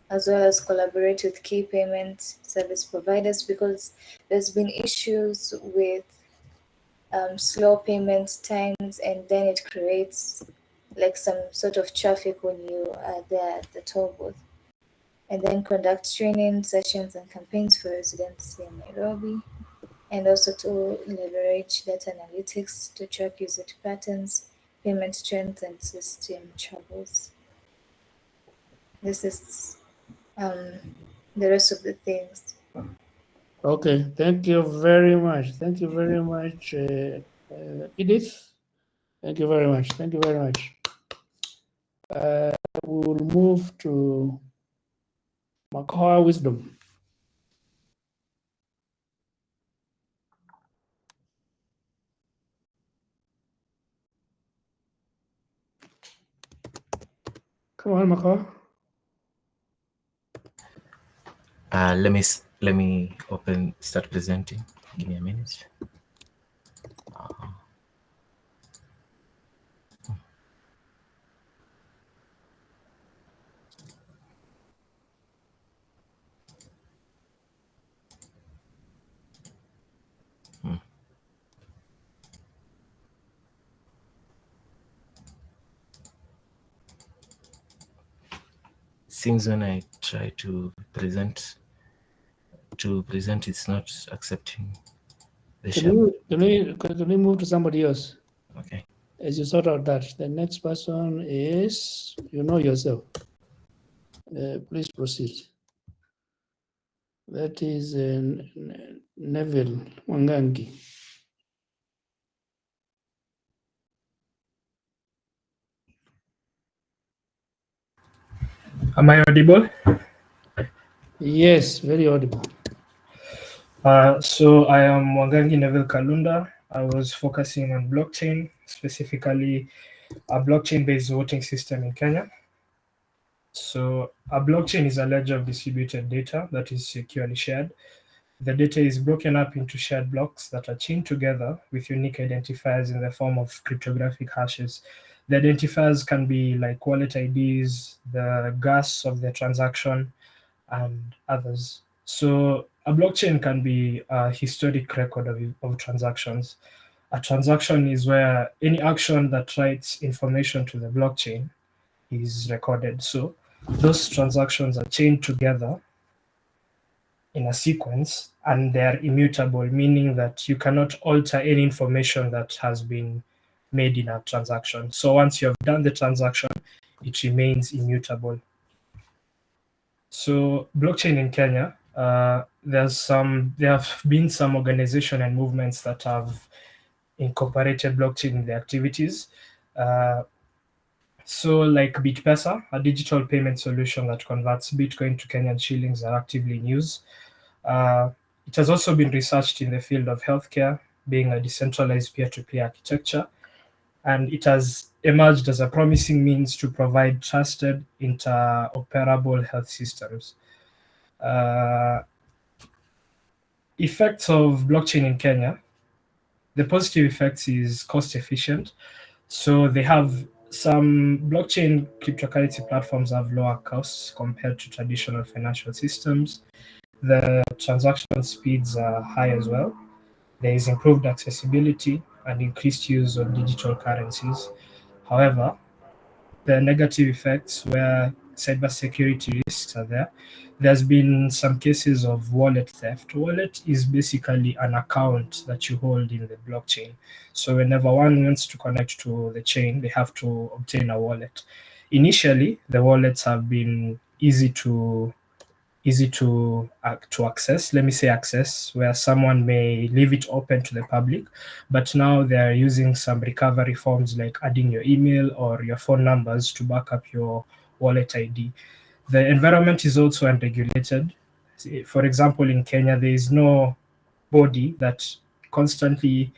as well as collaborate with key payment service providers, because there's been issues with slow payment times, and then it creates like some sort of traffic when you are there at the toll booth. And then conduct training sessions and campaigns for residents in Nairobi, and also to leverage data analytics to track usage patterns, payment trends, and system troubles. This is the rest of the things. Okay. Thank you very much. Thank you very much, Edith. Thank you very much. Thank you very much. We will move to Makoha Wisdom. Come on, Makoha. Let me start presenting. Give me a minute. Seems when I try to present, it's not accepting the share. Can we move to somebody else? Okay. As you sort out that, the next person is, you know yourself. Please proceed. That is Neville Wangangi. Am I audible? Yes, very audible. So I am Wangangi Neville Kalunda. I was focusing on blockchain, specifically a blockchain-based voting system in Kenya. So a blockchain is a ledger of distributed data that is securely shared. The data is broken up into shared blocks that are chained together with unique identifiers in the form of cryptographic hashes. The identifiers can be like wallet IDs, the gas of the transaction, and others. So a blockchain can be a historic record of transactions. A transaction is where any action that writes information to the blockchain is recorded. So those transactions are chained together in a sequence and they're immutable, meaning that you cannot alter any information that has been made in a transaction. So once you have done the transaction, it remains immutable. So blockchain in Kenya, there have been some organization and movements that have incorporated blockchain in their activities. So like BitPesa, a digital payment solution that converts Bitcoin to Kenyan shillings, are actively in use. It has also been researched in the field of healthcare, being a decentralized peer-to-peer architecture, and it has emerged as a promising means to provide trusted, interoperable health systems. Effects of blockchain in Kenya. The positive effects is cost efficient. So they have some blockchain cryptocurrency platforms have lower costs compared to traditional financial systems. The transaction speeds are high as well. There is improved accessibility and increased use of digital currencies. However, the negative effects where cybersecurity risks are there. There's been some cases of wallet theft. Wallet is basically an account that you hold in the blockchain. So whenever one wants to connect to the chain, they have to obtain a wallet. Initially, the wallets have been easy to access. Let me say access, where someone may leave it open to the public, but now they are using some recovery forms like adding your email or your phone numbers to back up your wallet ID. The environment is also unregulated. For example, in Kenya, there is no body that constantly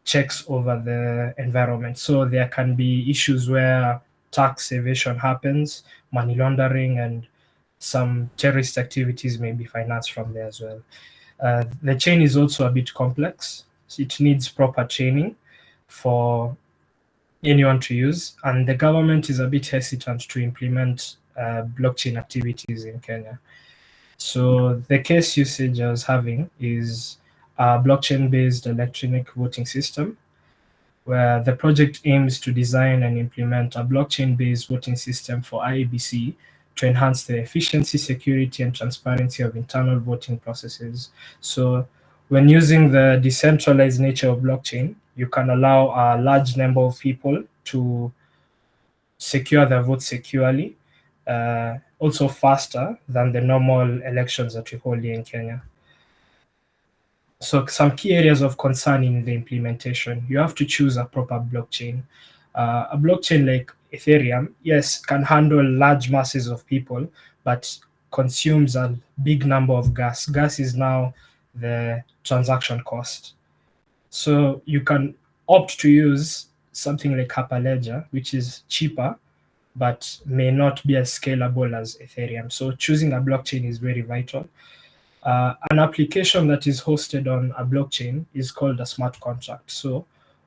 checks over the environment. So there can be issues where tax evasion happens, money laundering, and some terrorist activities may be financed from there as well. The chain is also a bit complex. So it needs proper training for anyone to use, and the government is a bit hesitant to implement blockchain activities in Kenya. So the case usage I was having is a blockchain-based electronic voting system, where the project aims to design and implement a blockchain-based voting system for IEBC to enhance the efficiency, security, and transparency of internal voting processes. So when using the decentralized nature of blockchain, you can allow a large number of people to secure their votes securely, also faster than the normal elections that we hold here in Kenya. So some key areas of concern in the implementation, you have to choose a proper blockchain. A blockchain like Ethereum, yes, can handle large masses of people, but consumes a big number of gas. Gas is now the transaction cost. So you can opt to use something like Hyperledger, which is cheaper, but may not be as scalable as Ethereum. So choosing a blockchain is very vital. An application that is hosted on a blockchain is called a smart contract. So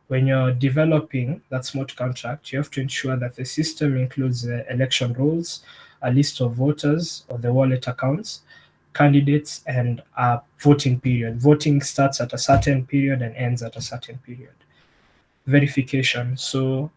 when you're developing that smart contract, you have to ensure that the system includes the election rules, a list of voters or the wallet accounts, candidates, and a voting period. Voting starts at a certain period and ends at a certain period. Verification. So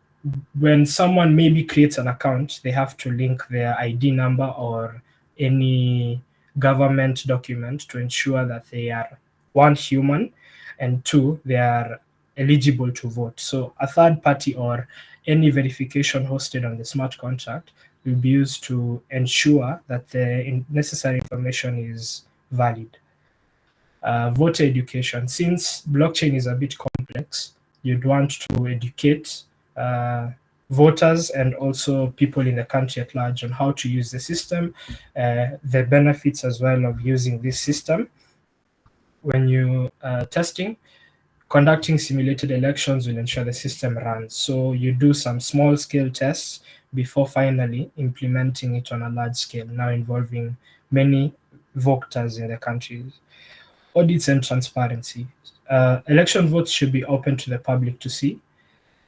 when someone maybe creates an account, they have to link their ID number or any government document to ensure that they are, one, human, and two, they are eligible to vote. So a third party or any verification hosted on the smart contract will be used to ensure that the necessary information is valid. Voter education. Since blockchain is a bit complex, you'd want to educate voters and also people in the country at large on how to use the system, the benefits as well of using this system when you testing. Conducting simulated elections will ensure the system runs. So you do some small scale tests before finally implementing it on a large scale, now involving many voters in the country. Audits and transparency. Election votes should be open to the public to see.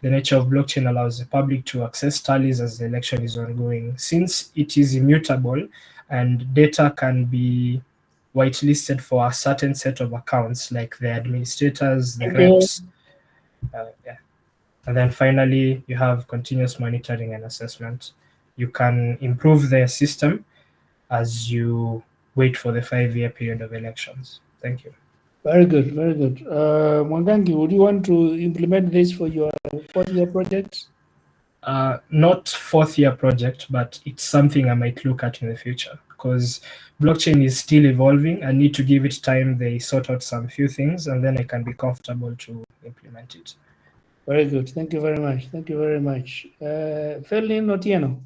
The nature of blockchain allows the public to access tallies as the election is ongoing. Since it is immutable and data can be whitelisted for a certain set of accounts, like the administrators, the reps. Yeah. And then finally, you have continuous monitoring and assessment. You can improve the system as you wait for the 5-year period of elections. Thank you. Very good, very good. Mwangangi, would you want to implement this for your 4th-year project? Not 4th-year project, but it's something I might look at in the future, because blockchain is still evolving. I need to give it time. They sort out some few things, and then I can be comfortable to implement it. Very good. Thank you very much. Thank you very much. Ferlin Otieno.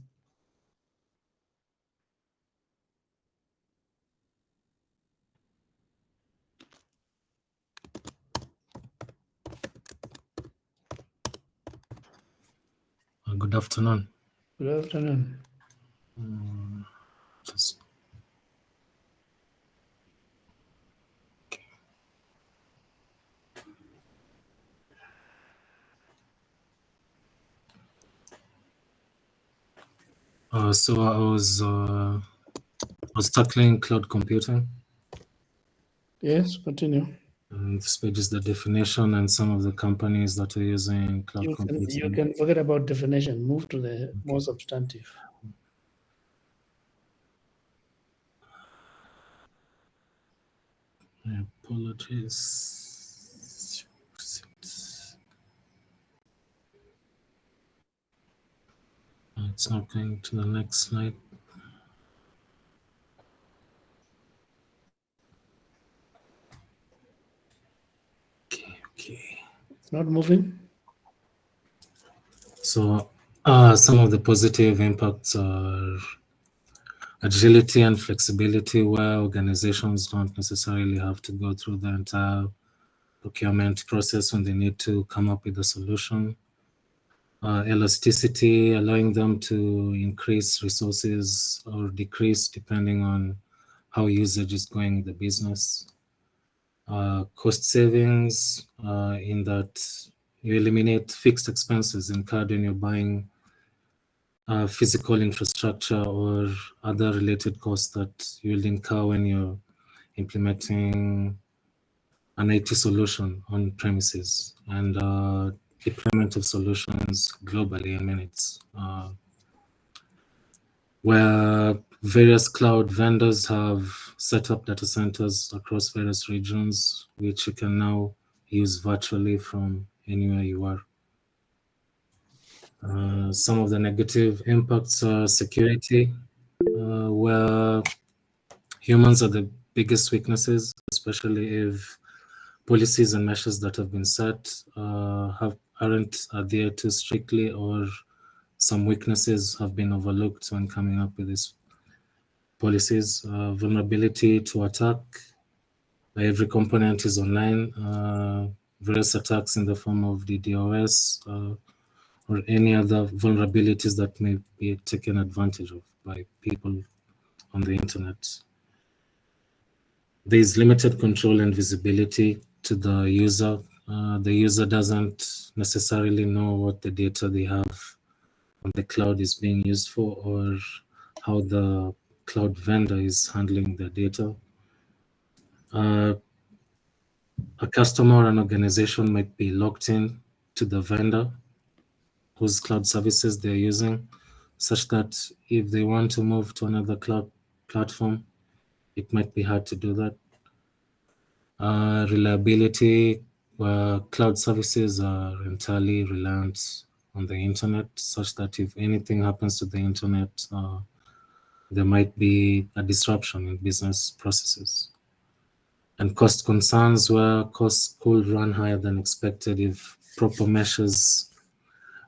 Good afternoon. Good afternoon. Just okay. So I was tackling cloud computing. Yes, continue. And this page is the definition and some of the companies that are using cloud computing. You can forget about definition. Move to the more substantive. My apologies. It's not going to the next slide. Okay. It's not moving. So some of the positive impacts are agility and flexibility, where organizations don't necessarily have to go through the entire procurement process when they need to come up with a solution. Elasticity, allowing them to increase resources or decrease depending on how usage is going in the business. Cost savings, in that you eliminate fixed expenses incurred when you're buying physical infrastructure or other related costs that you'll incur when you're implementing an IT solution on premises, and deployment of solutions globally in minutes, where various cloud vendors have set up data centers across various regions, which you can now use virtually from anywhere you are. Some of the negative impacts are security, where humans are the biggest weaknesses, especially if policies and measures that have been set aren't adhered to strictly, or some weaknesses have been overlooked when coming up with these policies. Vulnerability to attack. Every component is online. Various attacks in the form of DDoS or any other vulnerabilities that may be taken advantage of by people on the internet. There is limited control and visibility to the user. The user doesn't necessarily know what the data they have on the cloud is being used for, or how the cloud vendor is handling the data. A customer or an organization might be locked in to the vendor whose cloud services they're using, such that if they want to move to another cloud platform, it might be hard to do that. Reliability, where cloud services are entirely reliant on the internet, such that if anything happens to the internet, there might be a disruption in business processes. And cost concerns, where costs could run higher than expected if proper measures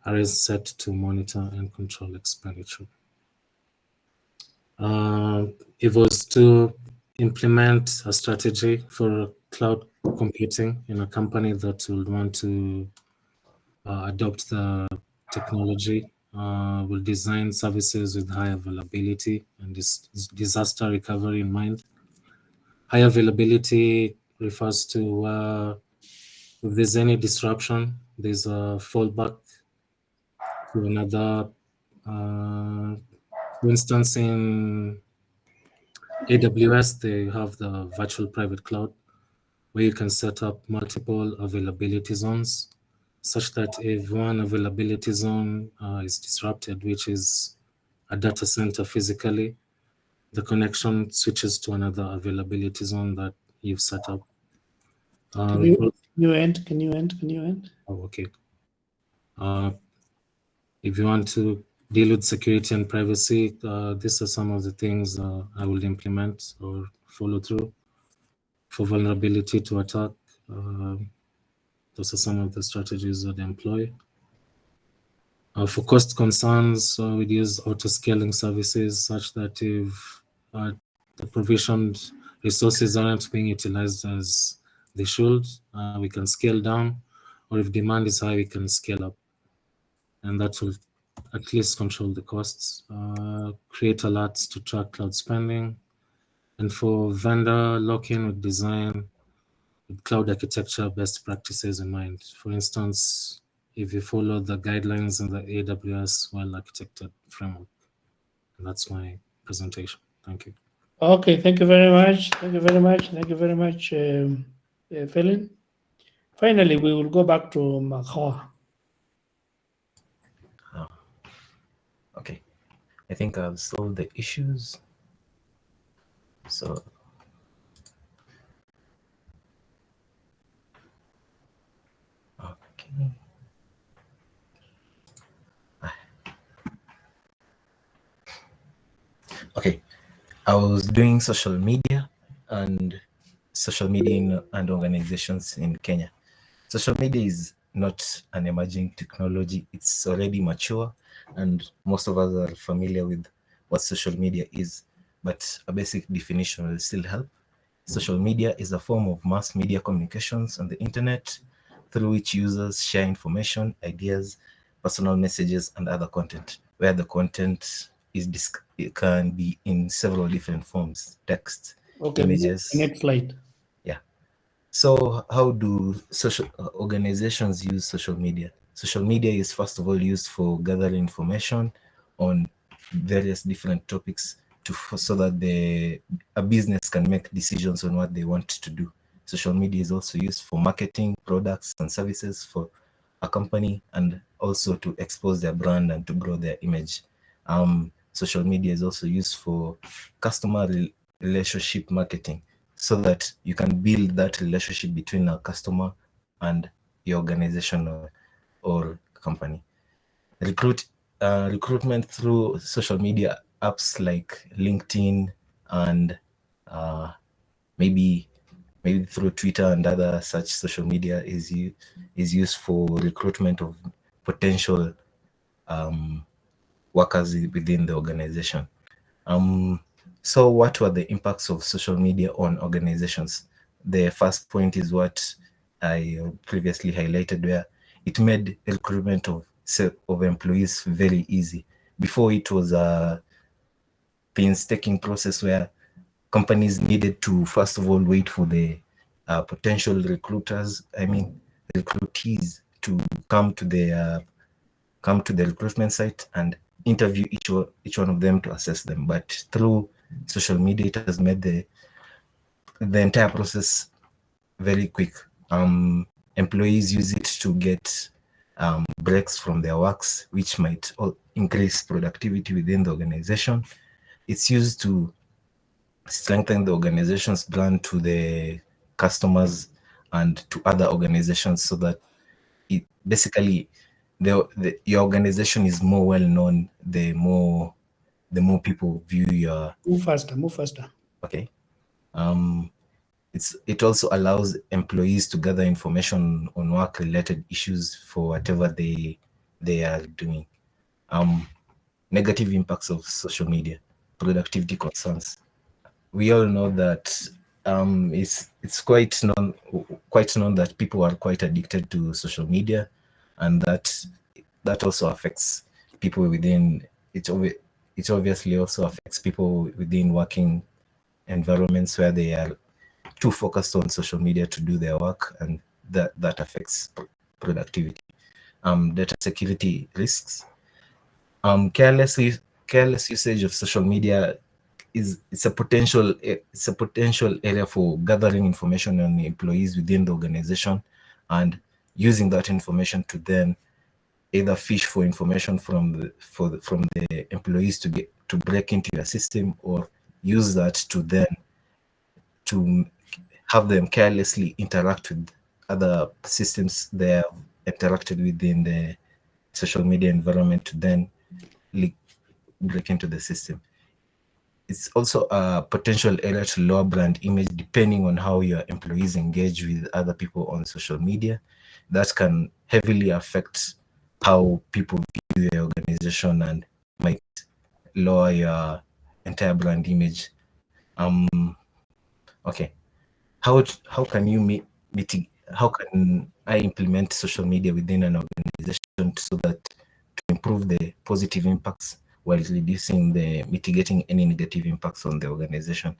areas set to monitor and control expenditure. It was to implement a strategy for cloud computing in a company that would want to adopt the technology, will design services with high availability and disaster recovery in mind. High availability refers to if there's any disruption, there's a fallback to another. For instance, in AWS, they have the virtual private cloud where you can set up multiple availability zones such that if one availability zone is disrupted, which is a data center physically, the connection switches to another availability zone that you've set up. Can you end? Oh, okay. If you want to deal with security and privacy, these are some of the things I will implement or follow through. For vulnerability to attack, those are some of the strategies that I employ. For cost concerns, we'd use auto-scaling services such that if the provisioned resources aren't being utilized as they should, we can scale down, or if demand is high, we can scale up. And that will at least control the costs. Create alerts to track cloud spending. And for vendor lock-in with design, with cloud architecture best practices in mind. For instance, if you follow the guidelines in the AWS well-architected framework. And that's my presentation. Thank you. Okay, thank you very much. Felin. Finally, we will go back to Makho. Okay, I think I've solved the issues. So okay. Okay, I was doing social media and organizations in Kenya. Social media is not an emerging technology. It's already mature, and most of us are familiar with what social media is, but a basic definition will still help. Social media is a form of mass media communications on the internet through which users share information, ideas, personal messages, and other content, where the content it can be in several different forms: text, images. Next slide. Yeah. So how do social organizations use social media? Social media is first of all used for gathering information on various different topics so that a business can make decisions on what they want to do. Social media is also used for marketing products and services for a company, and also to expose their brand and to grow their image. Social media is also used for customer relationship marketing, so that you can build that relationship between a customer and your organization or company. Recruitment through social media apps like LinkedIn and maybe through Twitter and other such social media is used for recruitment of potential workers within the organization. So what were the impacts of social media on organizations? The first point is what I previously highlighted, where it made recruitment of employees very easy. Before, it was a painstaking process where companies needed to first of all wait for the potential recruitees to come to the recruitment site and interview each one of them to assess them. But through social media, it has made the entire process very quick. Employees use it to get breaks from their works, which might increase productivity within the organization. It's used to strengthen the organization's brand to the customers and to other organizations, so that it basically your organization is more well known the more people view your. Move faster. Okay. It also allows employees to gather information on work related issues for whatever they they are doing. Negative impacts of social media, productivity concerns. We all know that it's quite known that people are quite addicted to social media, and that also affects people within it. It obviously also affects people within working environments where they are too focused on social media to do their work, and that affects productivity. Data security risks. Careless usage of social media it's a potential area for gathering information on the employees within the organization, and using that information to then either fish for information from the employees to break into your system, or use that to have them carelessly interact with other systems they have interacted within the social media environment to then break into the system. It's also a potential area to lower brand image depending on how your employees engage with other people on social media. That can heavily affect how people view your organization and might lower your entire brand image. Okay, how can you how can I implement social media within an organization so that to improve the positive impacts while mitigating any negative impacts on the organization?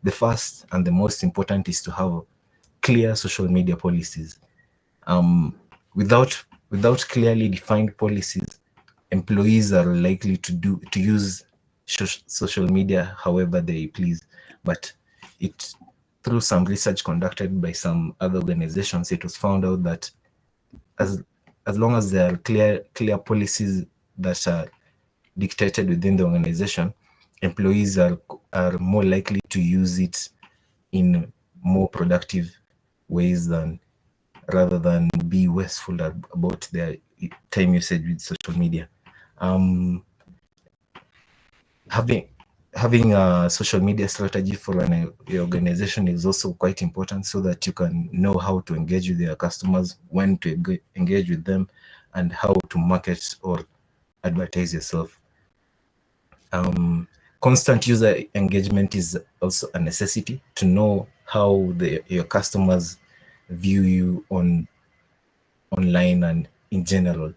The first and the most important is to have clear social media policies. Without clearly defined policies, employees are likely to use social media however they please. But through some research conducted by some other organizations, it was found out that as long as there are clear policies that are dictated within the organization, employees are more likely to use it in more productive ways rather than be wasteful about their time usage with social media. Having a social media strategy for an organization is also quite important, so that you can know how to engage with your customers, when to engage with them, and how to market or advertise yourself. Constant user engagement is also a necessity to know how your customers view you online and in general.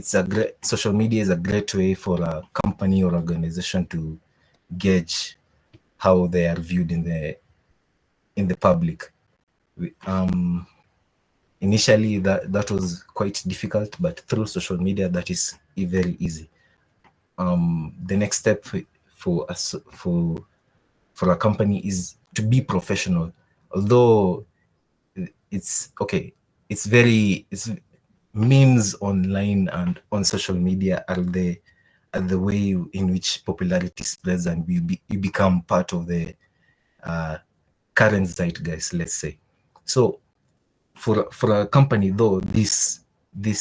Social media is a great way for a company or organization to gauge how they are viewed in the public. Initially that was quite difficult, but through social media that is very easy. The next step for a company is to be professional. Although it's memes online and on social media are the way in which popularity spreads, and you become part of the current zeitgeist, let's say. So for a company though, this you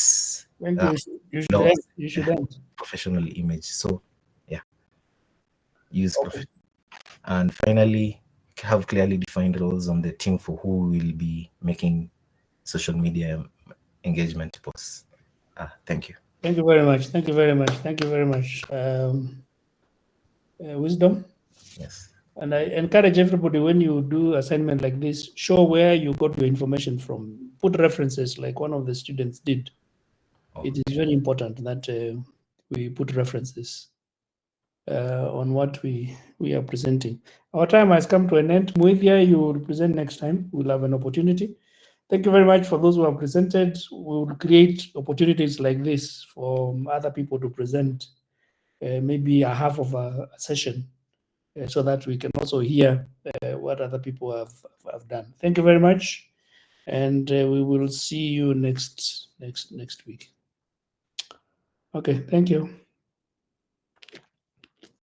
should end. professional image. So yeah, use and finally have clearly defined roles on the team for who will be making social media engagement posts. Thank you. Thank you very much. Thank you very much. Thank you very much. Wisdom. Yes. And I encourage everybody, when you do assignment like this, show where you got your information from. Put references like one of the students did. It is very important that we put references on what we are presenting. Our time has come to an end. Muithia, you will present next time. We'll have an opportunity. Thank you very much for those who have presented. We will create opportunities like this for other people to present maybe a half of a session so that we can also hear what other people have done. Thank you very much. And we will see you next week. Okay, thank you.